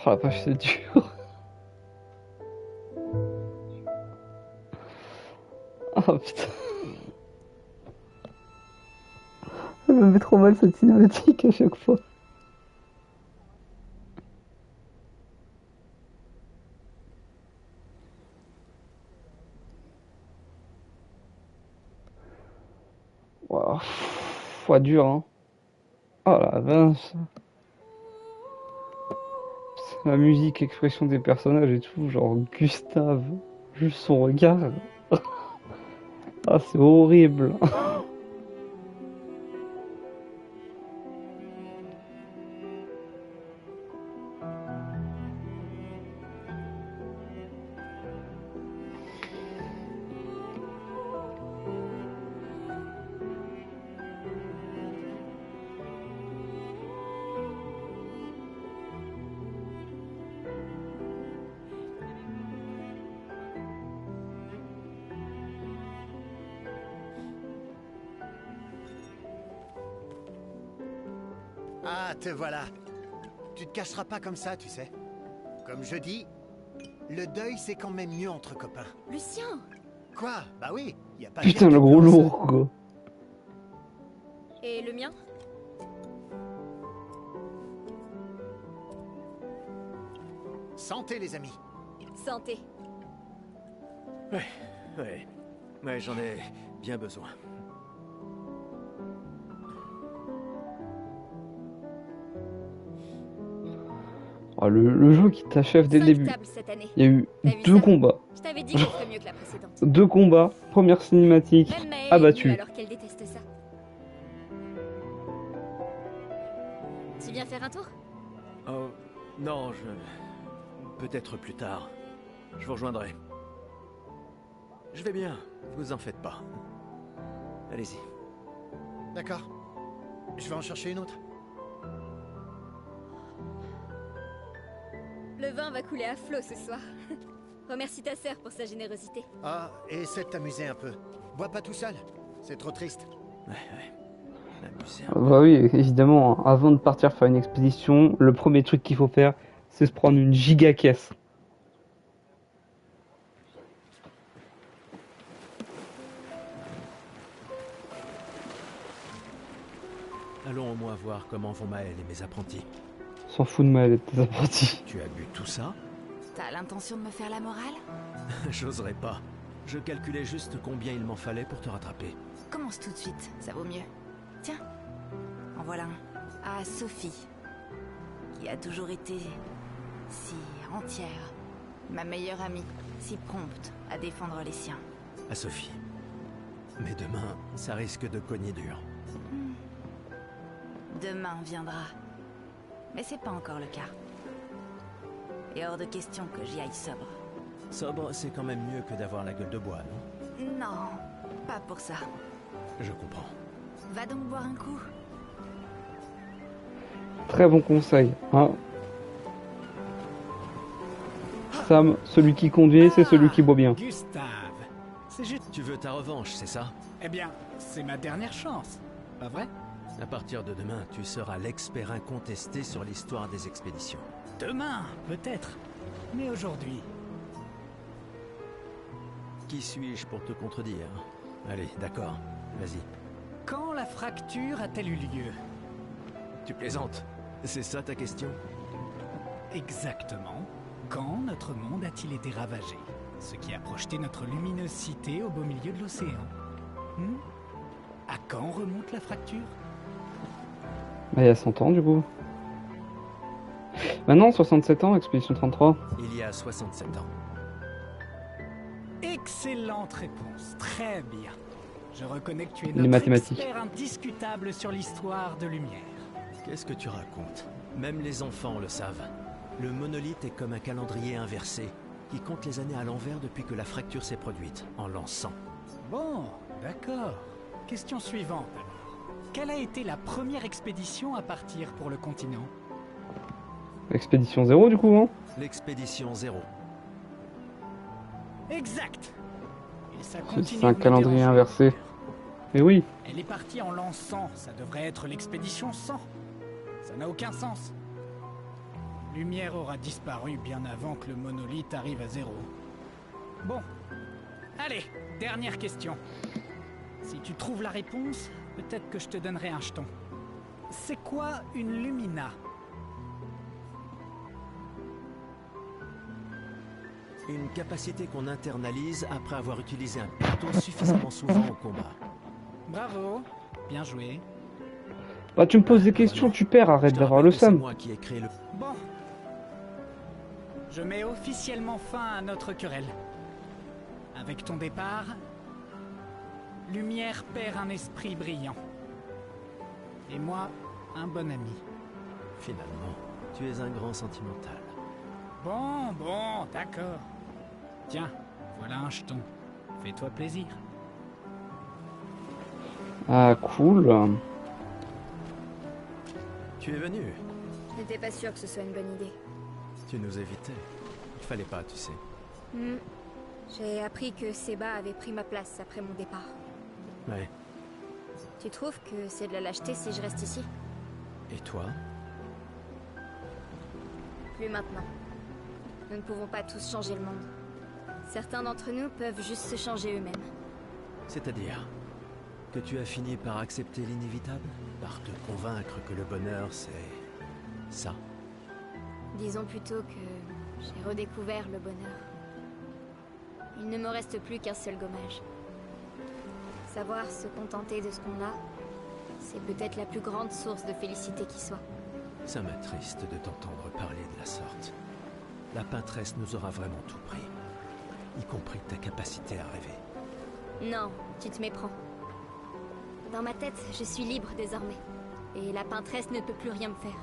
Oh la vache, c'est dur. Oh putain. Elle me met trop mal cette cinématique à chaque fois. Waouh, foi dur, hein. Oh la vache. La musique, expression des personnages et tout, genre Gustave, juste son regard. Ah, c'est horrible.
Ah, te voilà. Tu te cacheras pas comme ça, tu sais. Comme je dis, le deuil c'est quand même mieux entre copains.
Lucien!
Quoi? Bah oui, y a pas
Putain,
pire
le
que
gros
personne.
lourd, quoi.
Et le mien?
Santé, les amis.
Santé.
Ouais, j'en ai bien besoin.
Oh, le jeu qui t'achève dès le
5
début.
tables cette année.
Il y a eu
T'as vu
2
ça?
combats.
Je t'avais dit qu'elle ferait mieux que la précédente.
2 combats, première cinématique,
Même Maëlle est
abattu.
nulle alors qu'elle déteste ça. Tu viens faire un tour?
Oh, non, je... Peut-être plus tard. Je vous rejoindrai. Je vais bien, vous en faites pas. Allez-y.
D'accord. Je vais en chercher une autre.
Le vin va couler à flot ce soir. Remercie ta sœur pour sa générosité.
Ah, et essaie de t'amuser un peu. Bois pas tout seul. C'est trop triste.
Bah oui, évidemment, hein. Avant de partir faire une expédition, le premier truc qu'il faut faire, c'est se prendre une giga caisse.
Allons au moins voir comment vont Maël et mes apprentis.
S'en fout de mal et de tes apprentis.
Tu as bu tout ça?
T'as l'intention de me faire la morale?
J'oserais pas. Je calculais juste combien il m'en fallait pour te rattraper.
Commence tout de suite, ça vaut mieux. Tiens, en voilà un. À Sophie, qui a toujours été si entière. Ma meilleure amie, si prompte à défendre les siens.
À Sophie. Mais demain, ça risque de cogner dur.
Demain viendra. Mais c'est pas encore le cas. Et hors de question que j'y aille sobre.
Sobre, c'est quand même mieux que d'avoir la gueule de bois, non?
Non, pas pour ça.
Je comprends.
Va donc boire un coup.
Très bon conseil, hein. Sam, celui qui conduit, c'est celui qui boit bien.
Gustave, c'est juste...
Tu veux ta revanche, c'est ça?
Eh bien, c'est ma dernière chance, pas vrai?
À partir de demain, tu seras l'expert incontesté sur l'histoire des expéditions.
Demain, peut-être. Mais aujourd'hui...
Qui suis-je pour te contredire? Allez, d'accord, vas-y.
Quand la fracture a-t-elle eu lieu?
Tu plaisantes? C'est ça ta question?
Exactement. Quand notre monde a-t-il été ravagé? Ce qui a projeté notre luminosité au beau milieu de l'océan. À quand remonte la fracture?
Bah, il y a 100 ans, du coup. Maintenant, 67 ans, expédition 33.
Il y a 67 ans.
Excellente réponse, très bien. Je reconnais que tu es
Les
notre
mathématiques.
expert indiscutable sur l'histoire de Lumière.
Qu'est-ce que tu racontes? Même les enfants le savent. Le monolithe est comme un calendrier inversé, qui compte les années à l'envers depuis que la fracture s'est produite, en l'an 100.
Bon, d'accord. Question suivante alors. Quelle a été la première expédition à partir pour le continent?
Expédition 0, du coup, hein.
L'expédition 0.
Exact. Et ça continue
C'est un
de me
calendrier
déranger.
inversé. Et oui.
Elle est partie en l'an 100, ça devrait être l'expédition 100. Ça n'a aucun sens. Lumière aura disparu bien avant que le monolithe arrive à 0. Bon. Allez, dernière question. Si tu trouves la réponse, peut-être que je te donnerai un jeton. C'est quoi une Lumina?
Une capacité qu'on internalise après avoir utilisé un piton suffisamment souvent au combat.
Bravo, bien joué.
Bah tu me poses des questions, tu perds, arrête d'avoir le
C'est
seum.
moi qui ai créé le...
Bon. Je mets officiellement fin à notre querelle. Avec ton départ, Lumière perd un esprit brillant. Et moi, un bon ami.
Finalement, tu es un grand sentimental.
Bon, d'accord. Tiens, voilà un jeton. Fais-toi plaisir.
Ah cool.
Tu es venu.
Je n'étais pas sûre que ce soit une bonne idée.
Tu nous évitais. Il fallait pas, tu sais.
J'ai appris que Seba avait pris ma place après mon départ.
Ouais.
Tu trouves que c'est de la lâcheté si je reste ici?
Et toi?
Plus maintenant. Nous ne pouvons pas tous changer le monde. Certains d'entre nous peuvent juste se changer eux-mêmes.
C'est-à-dire que tu as fini par accepter l'inévitable? Par te convaincre que le bonheur, c'est... ça?
Disons plutôt que j'ai redécouvert le bonheur. Il ne me reste plus qu'un seul gommage. Savoir se contenter de ce qu'on a, c'est peut-être la plus grande source de félicité qui soit.
Ça m'attriste de t'entendre parler de la sorte. La peintresse nous aura vraiment tout pris. Y compris ta capacité à rêver.
Non, tu te méprends. Dans ma tête, je suis libre désormais. Et la peintresse ne peut plus rien me faire.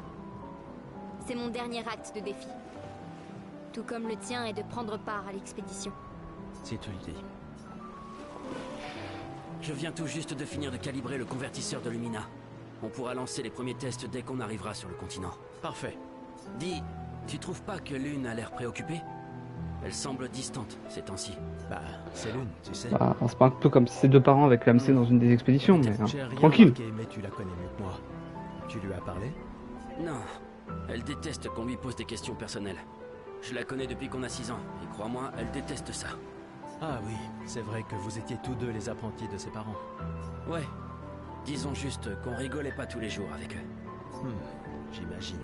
C'est mon dernier acte de défi. Tout comme le tien est de prendre part à l'expédition.
Si tu le dis.
Je viens tout juste de finir de calibrer le convertisseur de Lumina. On pourra lancer les premiers tests dès qu'on arrivera sur le continent.
Parfait.
Dis, tu trouves pas que Lune a l'air préoccupée? Elle semble distante ces temps-ci.
Bah, c'est Lune, tu sais.
Bah, c'est pas un peu comme ses deux parents avec l'AMC dans une des expéditions, mais hein,
J'ai rien
tranquille.
remarqué, mais tu la connais mieux que moi. Tu lui as parlé?
Non, elle déteste qu'on lui pose des questions personnelles. Je la connais depuis qu'on a 6 ans, et crois-moi, elle déteste ça.
Ah oui, c'est vrai que vous étiez tous deux les apprentis de ses parents.
Ouais, disons juste qu'on rigolait pas tous les jours avec eux.
J'imagine.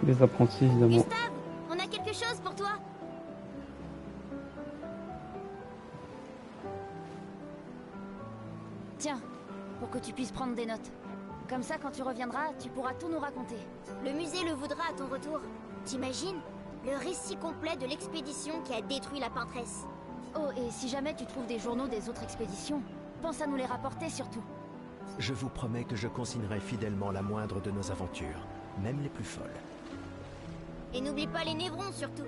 Les apprentis, évidemment.
Gustave, on a quelque chose pour toi. Tiens, pour que tu puisses prendre des notes. Comme ça, quand tu reviendras, tu pourras tout nous raconter. Le musée le voudra à ton retour. T'imagines? Le récit complet de l'expédition qui a détruit la peintresse. Oh, et si jamais tu trouves des journaux des autres expéditions, pense à nous les rapporter surtout.
Je vous promets que je consignerai fidèlement la moindre de nos aventures, même les plus folles.
Et n'oublie pas les névrons surtout.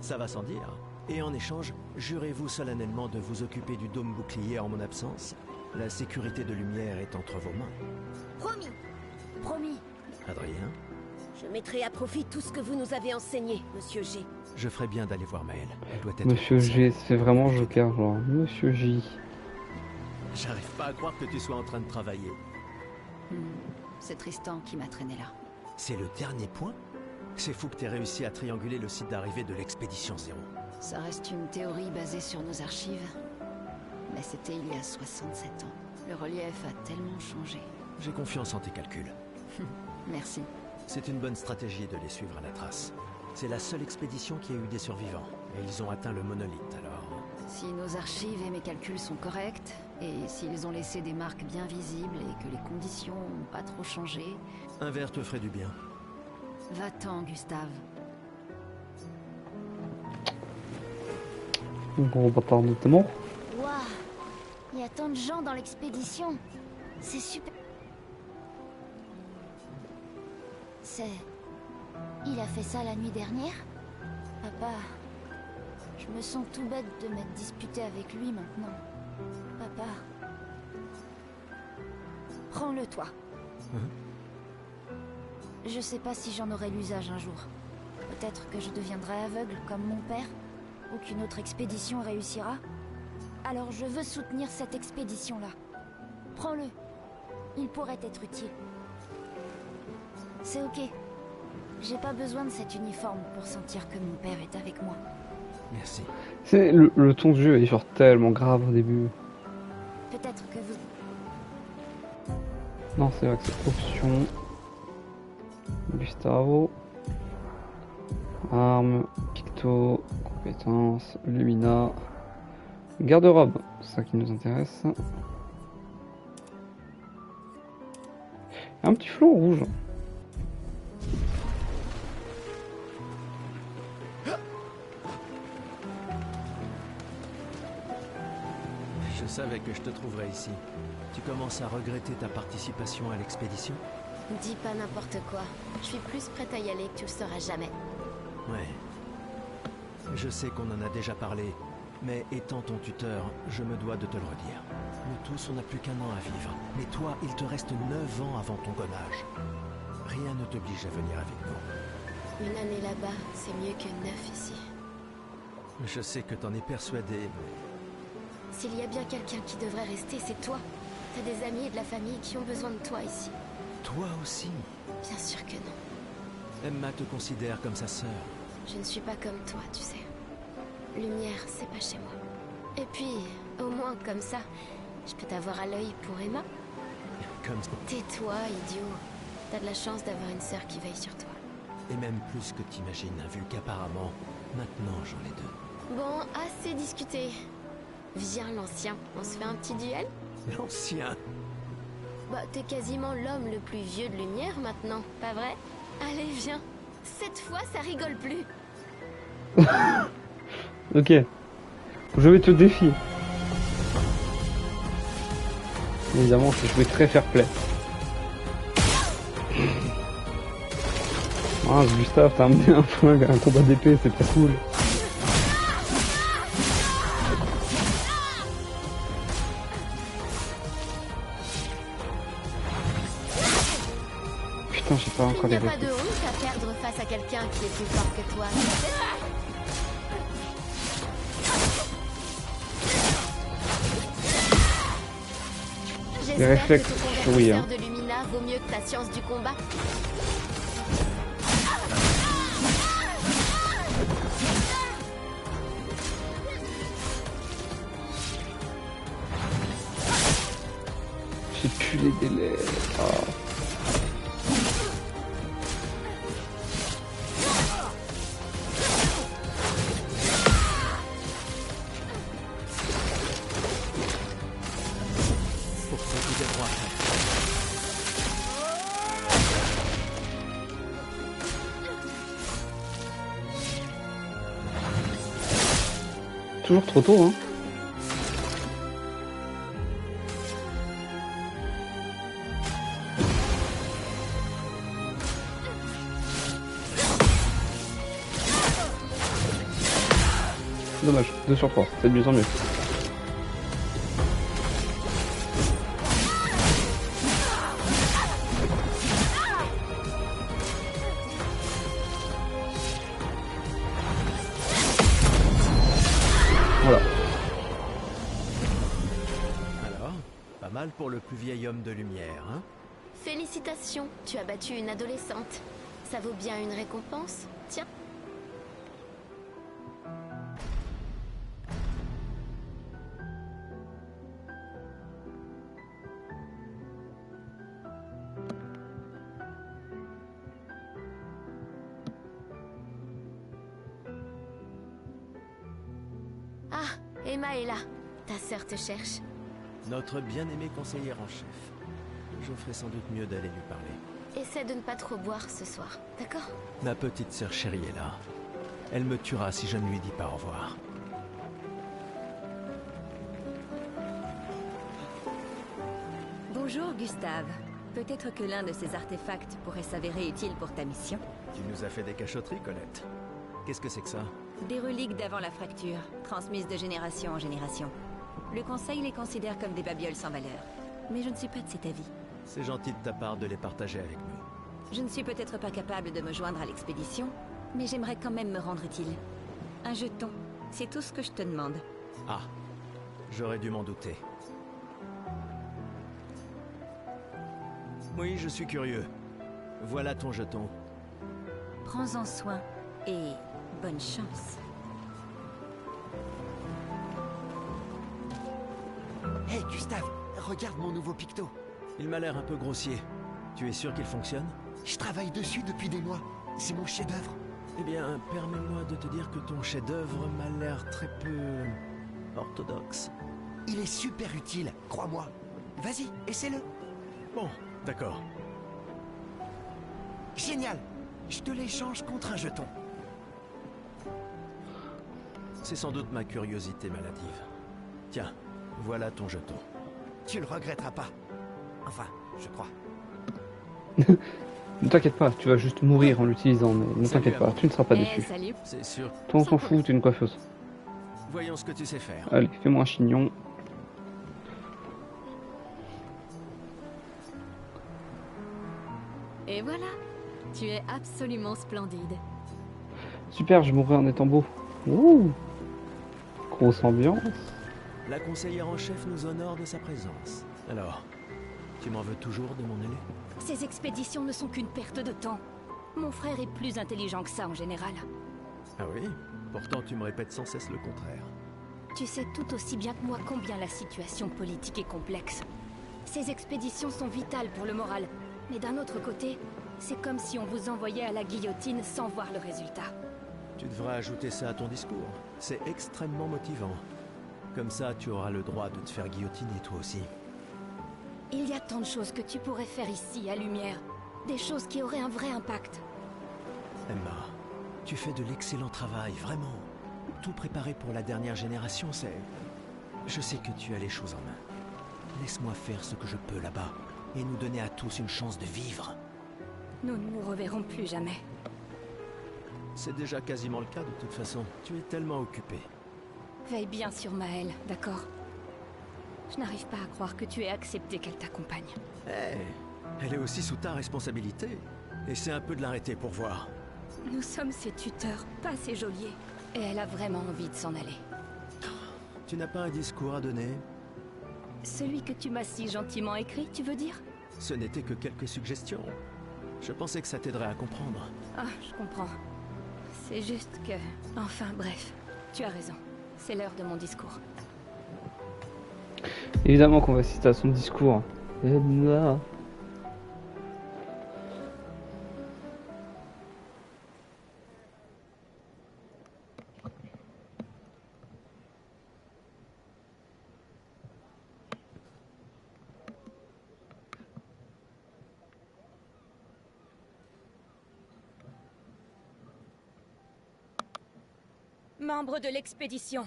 Ça va sans dire. Et en échange, jurez-vous solennellement de vous occuper du dôme bouclier en mon absence? La sécurité de Lumière est entre vos mains.
Promis. Promis.
Adrien?
Je mettrai à profit tout ce que vous nous avez enseigné, Monsieur G.
Je ferai bien d'aller voir Maëlle. Elle doit être...
Monsieur G, c'est vraiment Joker, genre. Monsieur J.
J'arrive pas à croire que tu sois en train de travailler.
C'est Tristan qui m'a traîné là.
C'est le dernier point? C'est fou que t'aies réussi à trianguler le site d'arrivée de l'expédition 0.
Ça reste une théorie basée sur nos archives. Mais c'était il y a 67 ans. Le relief a tellement changé.
J'ai confiance en tes calculs.
Merci.
C'est une bonne stratégie de les suivre à la trace. C'est la seule expédition qui a eu des survivants. Et ils ont atteint le monolithe, alors...
Si nos archives et mes calculs sont corrects, et s'ils ont laissé des marques bien visibles et que les conditions n'ont pas trop changé...
Un verre te ferait du bien.
Va-t'en, Gustave.
Gros bâtard notamment.
Waouh. Il y a tant de gens dans l'expédition. C'est super. C'est... Il a fait ça la nuit dernière? Papa... Je me sens tout bête de m'être disputé avec lui maintenant. Papa... Prends-le, toi. Je sais pas si j'en aurai l'usage un jour. Peut-être que je deviendrai aveugle comme mon père, ou qu'une autre expédition réussira. Alors je veux soutenir cette expédition-là. Prends-le. Il pourrait être utile. C'est ok. J'ai pas besoin de cet uniforme pour sentir que mon père est avec moi.
Merci.
C'est le ton de jeu est genre tellement grave au début.
Peut-être que vous...
Non, c'est vrai que c'est option. Gustavo. Arme, picto, compétences, Lumina. Garde-robe, c'est ça qui nous intéresse. Un petit flot rouge.
Je savais que je te trouverais ici. Tu commences à regretter ta participation à l'expédition?
Dis pas n'importe quoi. Je suis plus prête à y aller que tu le seras jamais.
Ouais. Je sais qu'on en a déjà parlé, mais étant ton tuteur, je me dois de te le redire. Nous tous, on n'a plus qu'un an à vivre. Mais toi, il te reste 9 ans avant ton gommage. Rien ne t'oblige à venir avec nous.
Une année là-bas, c'est mieux que 9 ici.
Je sais que t'en es persuadé, mais...
S'il y a bien quelqu'un qui devrait rester, c'est toi. T'as des amis et de la famille qui ont besoin de toi ici.
Toi aussi?
Bien sûr que non.
Emma te considère comme sa sœur.
Je ne suis pas comme toi, tu sais. Lumière, c'est pas chez moi. Et puis, au moins comme ça, je peux t'avoir à l'œil pour Emma.
Comme ça.
Tais-toi, idiot. T'as de la chance d'avoir une sœur qui veille sur toi.
Et même plus que t'imagines, vu qu'apparemment, maintenant j'en ai deux.
Bon, assez discuté. Viens, l'ancien, on se fait un petit duel?
L'ancien?
Bah, t'es quasiment l'homme le plus vieux de Lumière maintenant, pas vrai? Allez, viens. Cette fois, ça rigole plus.
Ok. Je vais te défier. Évidemment, je jouer très fair play. Ah, Gustave, t'as amené un flingue à un combat d'épée, c'est pas cool. Putain, j'ai pas encore
Il n'y
les
a pas de
réponses.
honte à perdre face à quelqu'un qui est plus fort que toi.
Les réflexes,
J'espère que ton
oui,
convertisseur
hein.
de Lumina vaut mieux que ta science du combat.
J'ai plus les délais. Ah.
Pour ton coup de droite.
Toujours trop tôt, hein. Dommage, 2 sur 3, c'est de mieux en mieux. Voilà.
Alors, pas mal pour le plus vieil homme de lumière, hein?
Félicitations, tu as battu une adolescente. Ça vaut bien une récompense? Tiens. Ah, Emma est là. Ta sœur te cherche.
Notre bien-aimé conseillère en chef. Je ferai sans doute mieux d'aller lui parler.
Essaie de ne pas trop boire ce soir, d'accord?
Ma petite sœur chérie est là. Elle me tuera si je ne lui dis pas au revoir.
Bonjour, Gustave. Peut-être que l'un de ces artefacts pourrait s'avérer utile pour ta mission.
Tu nous as fait des cachotteries, Colette. Qu'est-ce que c'est que ça?
Des reliques d'avant la fracture, transmises de génération en génération. Le Conseil les considère comme des babioles sans valeur. Mais je ne suis pas de cet avis.
C'est gentil de ta part de les partager avec nous.
Je ne suis peut-être pas capable de me joindre à l'expédition, mais j'aimerais quand même me rendre utile. Un jeton, c'est tout ce que je te demande.
Ah, j'aurais dû m'en douter. Oui, je suis curieux. Voilà ton jeton.
Prends-en soin et bonne chance.
Hé, Gustave, regarde mon nouveau picto.
Il m'a l'air un peu grossier. Tu es sûr qu'il fonctionne?
Je travaille dessus depuis des mois. C'est mon chef-d'œuvre.
Eh bien, permets-moi de te dire que ton chef-d'œuvre m'a l'air très peu orthodoxe.
Il est super utile, crois-moi. Vas-y, essaie-le.
Bon, d'accord.
Génial. Je te l'échange contre un jeton.
C'est sans doute ma curiosité maladive. Tiens, voilà ton jeton.
Tu le regretteras pas. Enfin, je crois.
Ne t'inquiète pas, tu vas juste mourir en l'utilisant, mais ne t'inquiète pas, tu ne seras pas déçu.
Salut.
C'est sûr.
Toi, on s'en fout, t'es une coiffeuse.
Voyons ce que tu sais faire.
Allez, fais-moi un chignon.
Et voilà, tu es absolument splendide.
Super, je mourrai en étant beau. Ouh, grosse ambiance.
La conseillère en chef nous honore de sa présence. Alors, tu m'en veux toujours de mon aile?
Ces expéditions ne sont qu'une perte de temps. Mon frère est plus intelligent que ça en général.
Ah oui? Pourtant tu me répètes sans cesse le contraire.
Tu sais tout aussi bien que moi combien la situation politique est complexe. Ces expéditions sont vitales pour le moral. Mais d'un autre côté, c'est comme si on vous envoyait à la guillotine sans voir le résultat.
Tu devrais ajouter ça à ton discours. C'est extrêmement motivant. Comme ça, tu auras le droit de te faire guillotiner toi aussi.
Il y a tant de choses que tu pourrais faire ici, à Lumière. Des choses qui auraient un vrai impact.
Emma, tu fais de l'excellent travail, vraiment. Tout préparé pour la dernière génération, c'est... Je sais que tu as les choses en main. Laisse-moi faire ce que je peux là-bas, et nous donner à tous une chance de vivre.
Nous ne nous reverrons plus jamais.
C'est déjà quasiment le cas de toute façon. Tu es tellement occupé.
Veille bien sur Maëlle, d'accord? Je n'arrive pas à croire que tu aies accepté qu'elle t'accompagne.
Eh, elle est aussi sous ta responsabilité. Essaie un peu de l'arrêter pour voir.
Nous sommes ses tuteurs, pas ses geôliers. Et elle a vraiment envie de s'en aller.
Tu n'as pas un discours à donner?
Celui que tu m'as si gentiment écrit, tu veux dire?
Ce n'était que quelques suggestions. Je pensais que ça t'aiderait à comprendre.
Ah, je comprends. C'est juste que... Enfin, bref. Tu as raison. C'est l'heure de mon discours.
Évidemment qu'on va assister à son discours. Edna.
Membre de l'expédition.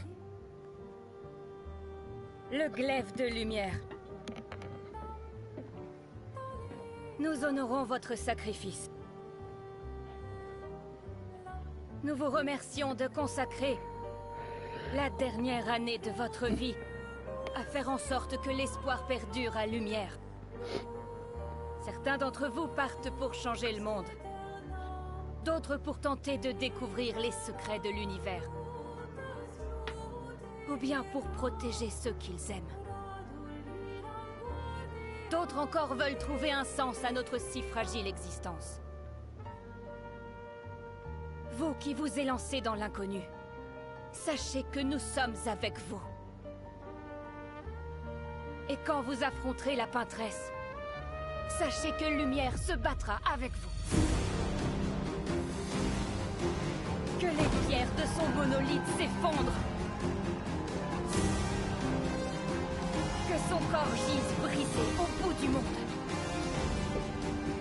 Le glaive de lumière. Nous honorons votre sacrifice. Nous vous remercions de consacrer la dernière année de votre vie à faire en sorte que l'espoir perdure à Lumière. Certains d'entre vous partent pour changer le monde. D'autres pour tenter de découvrir les secrets de l'univers. Ou bien pour protéger ceux qu'ils aiment. D'autres encore veulent trouver un sens à notre si fragile existence. Vous qui vous élancez dans l'inconnu, sachez que nous sommes avec vous. Et quand vous affronterez la Peintresse, sachez que Lumière se battra avec vous. Que les pierres de son monolithe s'effondrent. Que son corps gise brisé au bout du monde.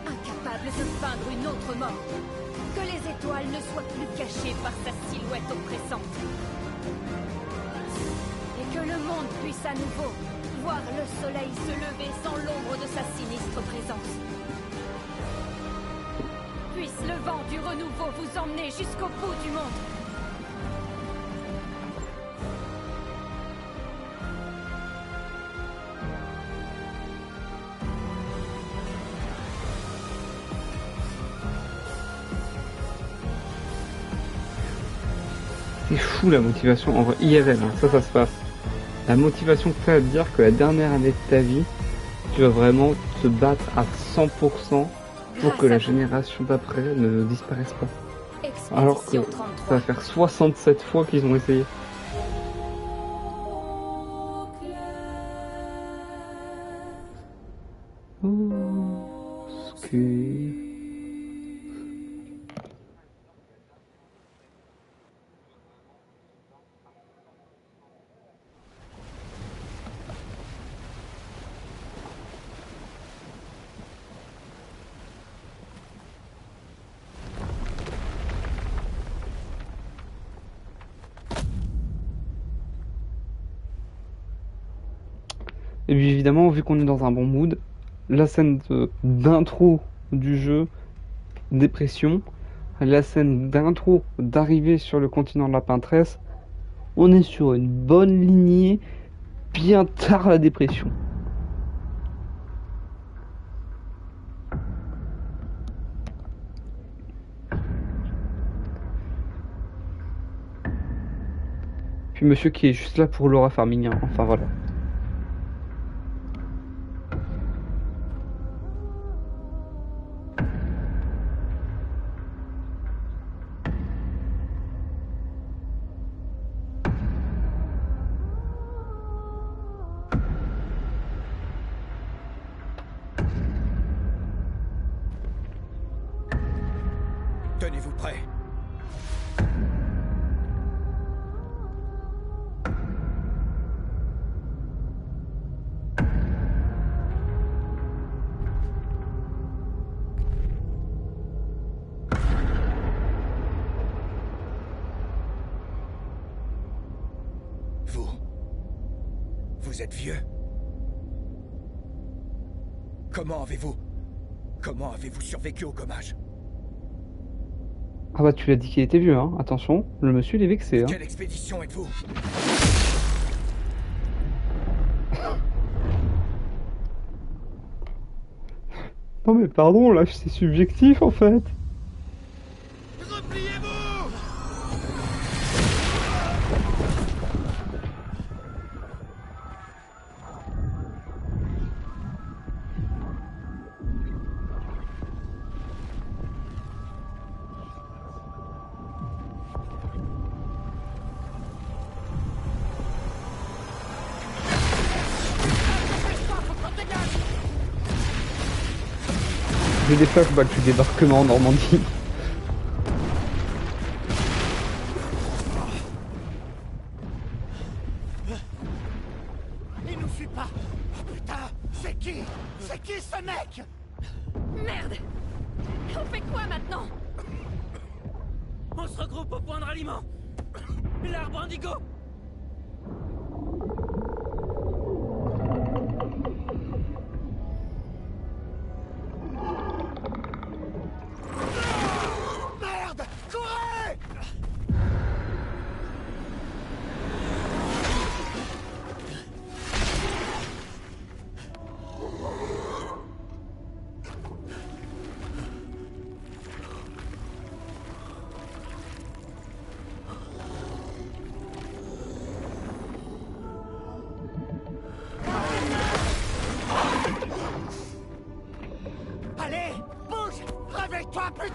Incapable de feindre une autre mort. Que les étoiles ne soient plus cachées par sa silhouette oppressante. Et que le monde puisse à nouveau voir le soleil se lever sans l'ombre de sa sinistre présence. Puisse le vent du renouveau vous emmener jusqu'au bout du monde.
C'est fou la motivation, en vrai, IRL, hein, ça se passe. La motivation que tu as à te dire que la dernière année de ta vie, tu vas vraiment te battre à 100% pour que la génération d'après ne disparaisse pas. Alors que
Expédition
ça
33.
va faire 67 fois qu'ils ont essayé. Et puis évidemment, vu qu'on est dans un bon mood, la scène d'intro du jeu, dépression, la scène d'intro d'arrivée sur le continent de la Pinteresse, on est sur une bonne lignée, bien tard la dépression. Puis monsieur qui est juste là pour Laura Farmiga, enfin voilà.
Tenez-vous prêts. Vous êtes vieux. Comment avez-vous survécu au gommage?
Ah bah tu l'as dit qu'il était vieux, hein. Attention, le monsieur il est vexé, hein.
Quelle expédition êtes-vous?
Non mais pardon, là c'est subjectif en fait. J'ai des flashbacks du débarquement en Normandie.
Il nous suit pas. Oh putain, c'est qui ce mec?
Merde! On fait quoi maintenant?
On se regroupe au point de ralliement. L'arbre indigo.
Merde! Courez! Allez, bouge! Réveille-toi, putain!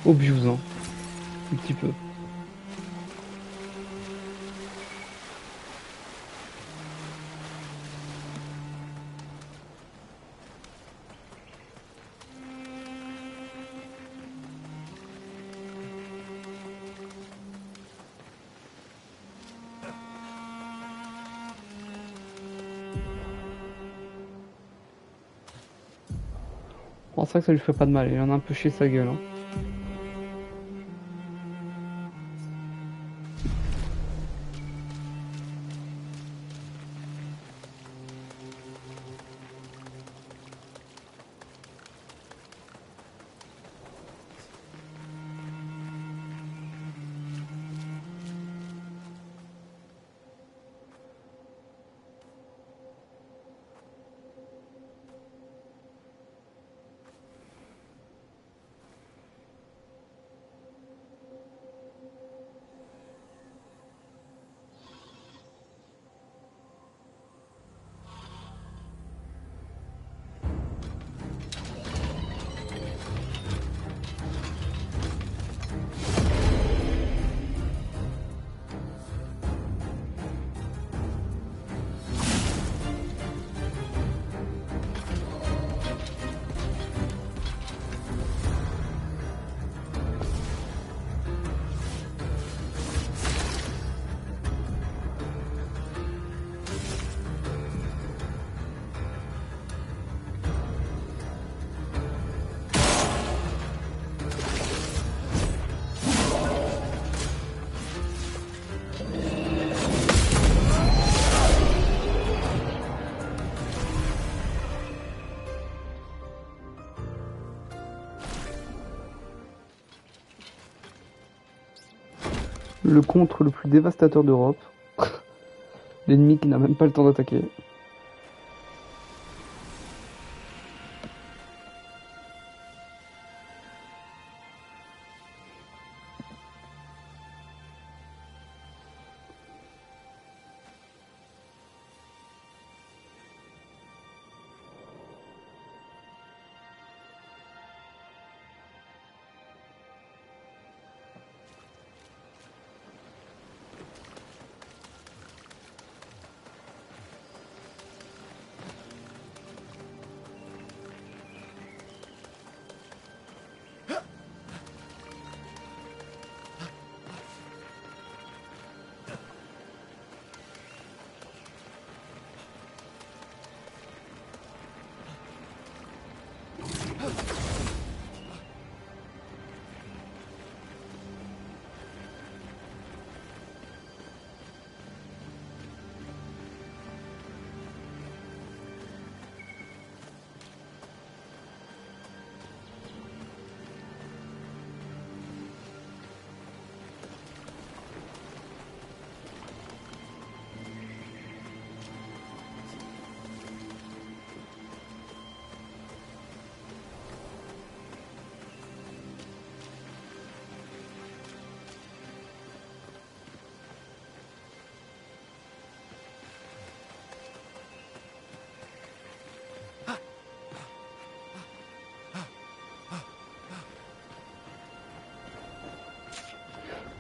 abusant. Un petit peu. Bon, c'est vrai que ça lui fait pas de mal, il en a un peu chié sa gueule. Hein. Le contre le plus dévastateur d'Europe. L'ennemi qui n'a même pas le temps d'attaquer.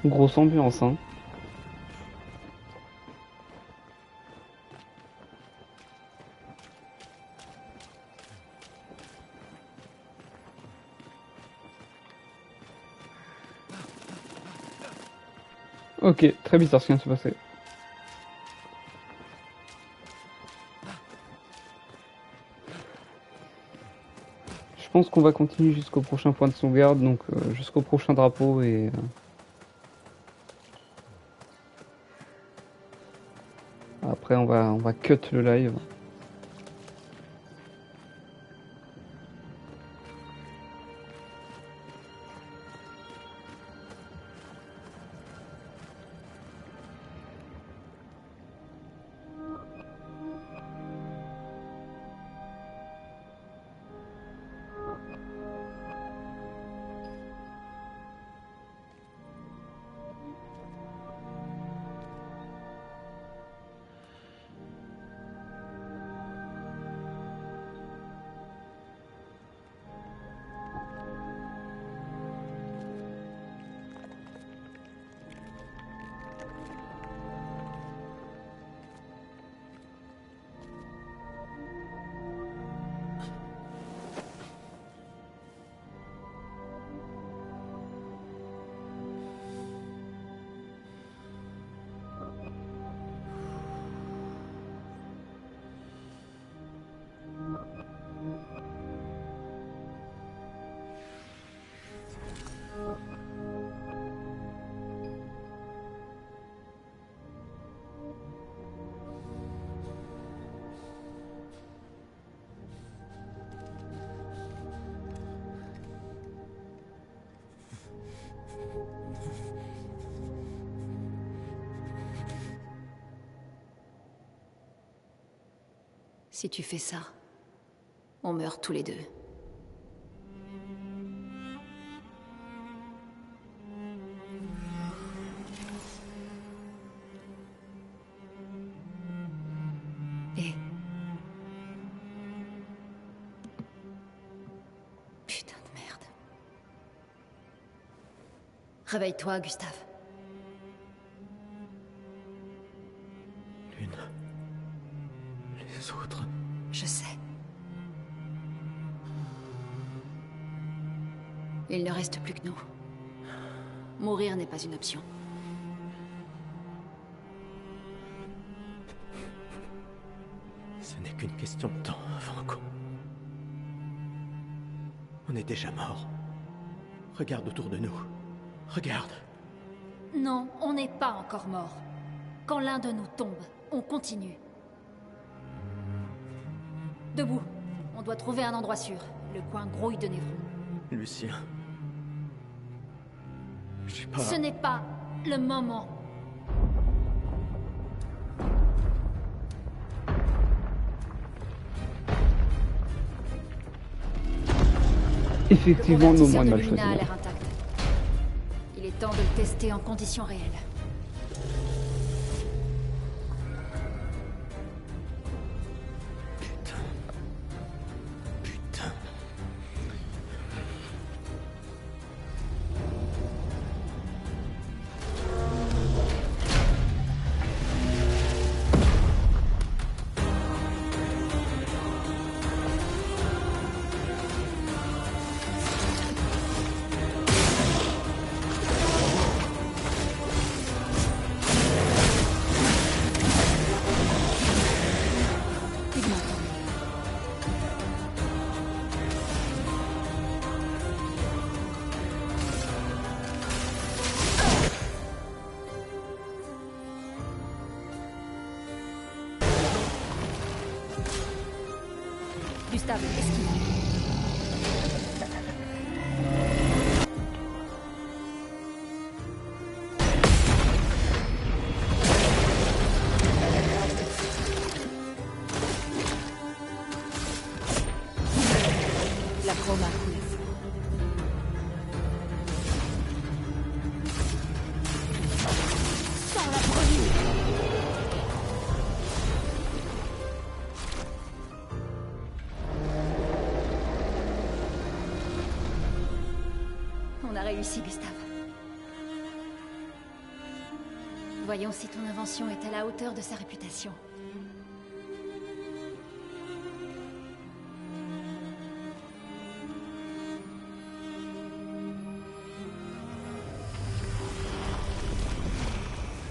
Grosse ambiance, hein. Ok, très bizarre ce qui vient de se passer. Je pense qu'on va continuer jusqu'au prochain point de sauvegarde, donc jusqu'au prochain drapeau et... Après on va cut le live.
Si tu fais ça, on meurt tous les deux. Et... Putain de merde. Réveille-toi, Gustave.
Les autres...
Je sais. Il ne reste plus que nous. Mourir n'est pas une option.
Ce n'est qu'une question de temps, Franco. On est déjà mort. Regarde autour de nous. Regarde.
Non, on n'est pas encore mort. Quand l'un de nous tombe, on continue. Debout. On doit trouver un endroit sûr. Le coin grouille de Névron.
Lucien. Je suis pas...
Ce n'est pas le moment.
Effectivement, nos moines mal
Le
choisis.
a l'air intact. Il est temps de le tester en conditions réelles. Gustave, esquive. La chroma coule. Sans la brûlure. On a réussi, Gustave. Voyons si ton invention est à la hauteur de sa réputation.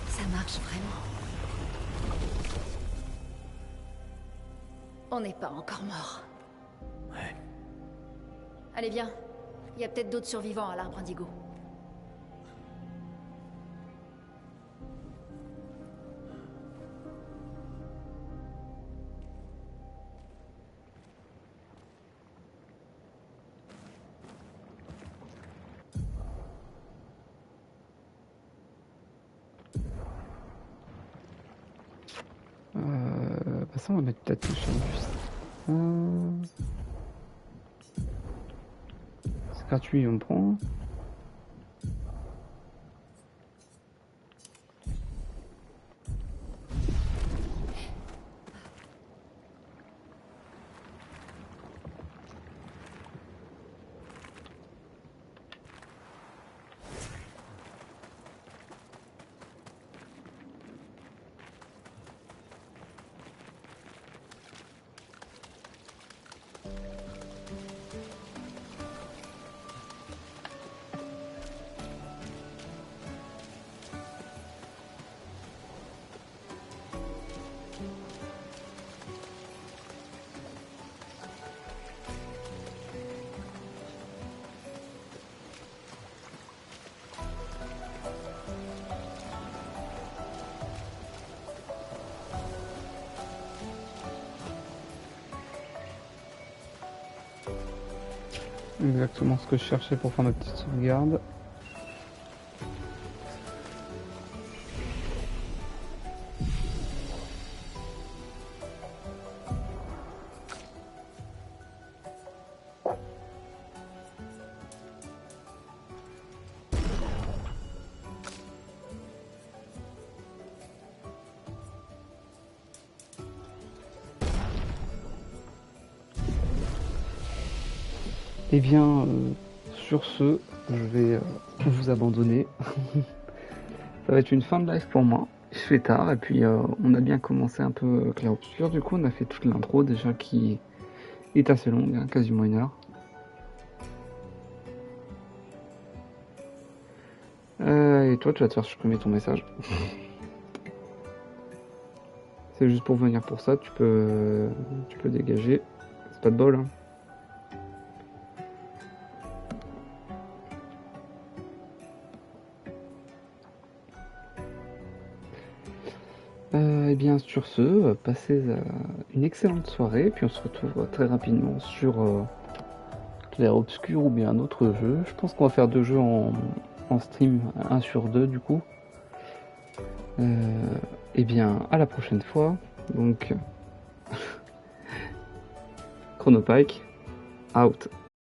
Ça marche vraiment. On n'est pas encore mort.
Ouais.
Allez, viens. Il y a peut-être d'autres survivants à l'arbre indigo.
Bah ça, on va mettre peut-être sur le bus. C'est gratuit, on prend. Exactement ce que je cherchais pour faire ma petite sauvegarde. Eh bien, sur ce, je vais vous abandonner. Ça va être une fin de live pour moi. Il se fait tard et puis on a bien commencé un peu Clair Obscur. Du coup, on a fait toute l'intro déjà qui est assez longue, hein, quasiment 1 heure. Et toi, tu vas te faire supprimer ton message. C'est juste pour venir pour ça, tu peux dégager. C'est pas de bol, hein. Et bien sur ce, passez une excellente soirée, puis on se retrouve très rapidement sur Clair Obscur ou bien un autre jeu. Je pense qu'on va faire 2 jeux en stream, 1 sur 2 du coup. Et bien à la prochaine fois. Donc Chronopike out.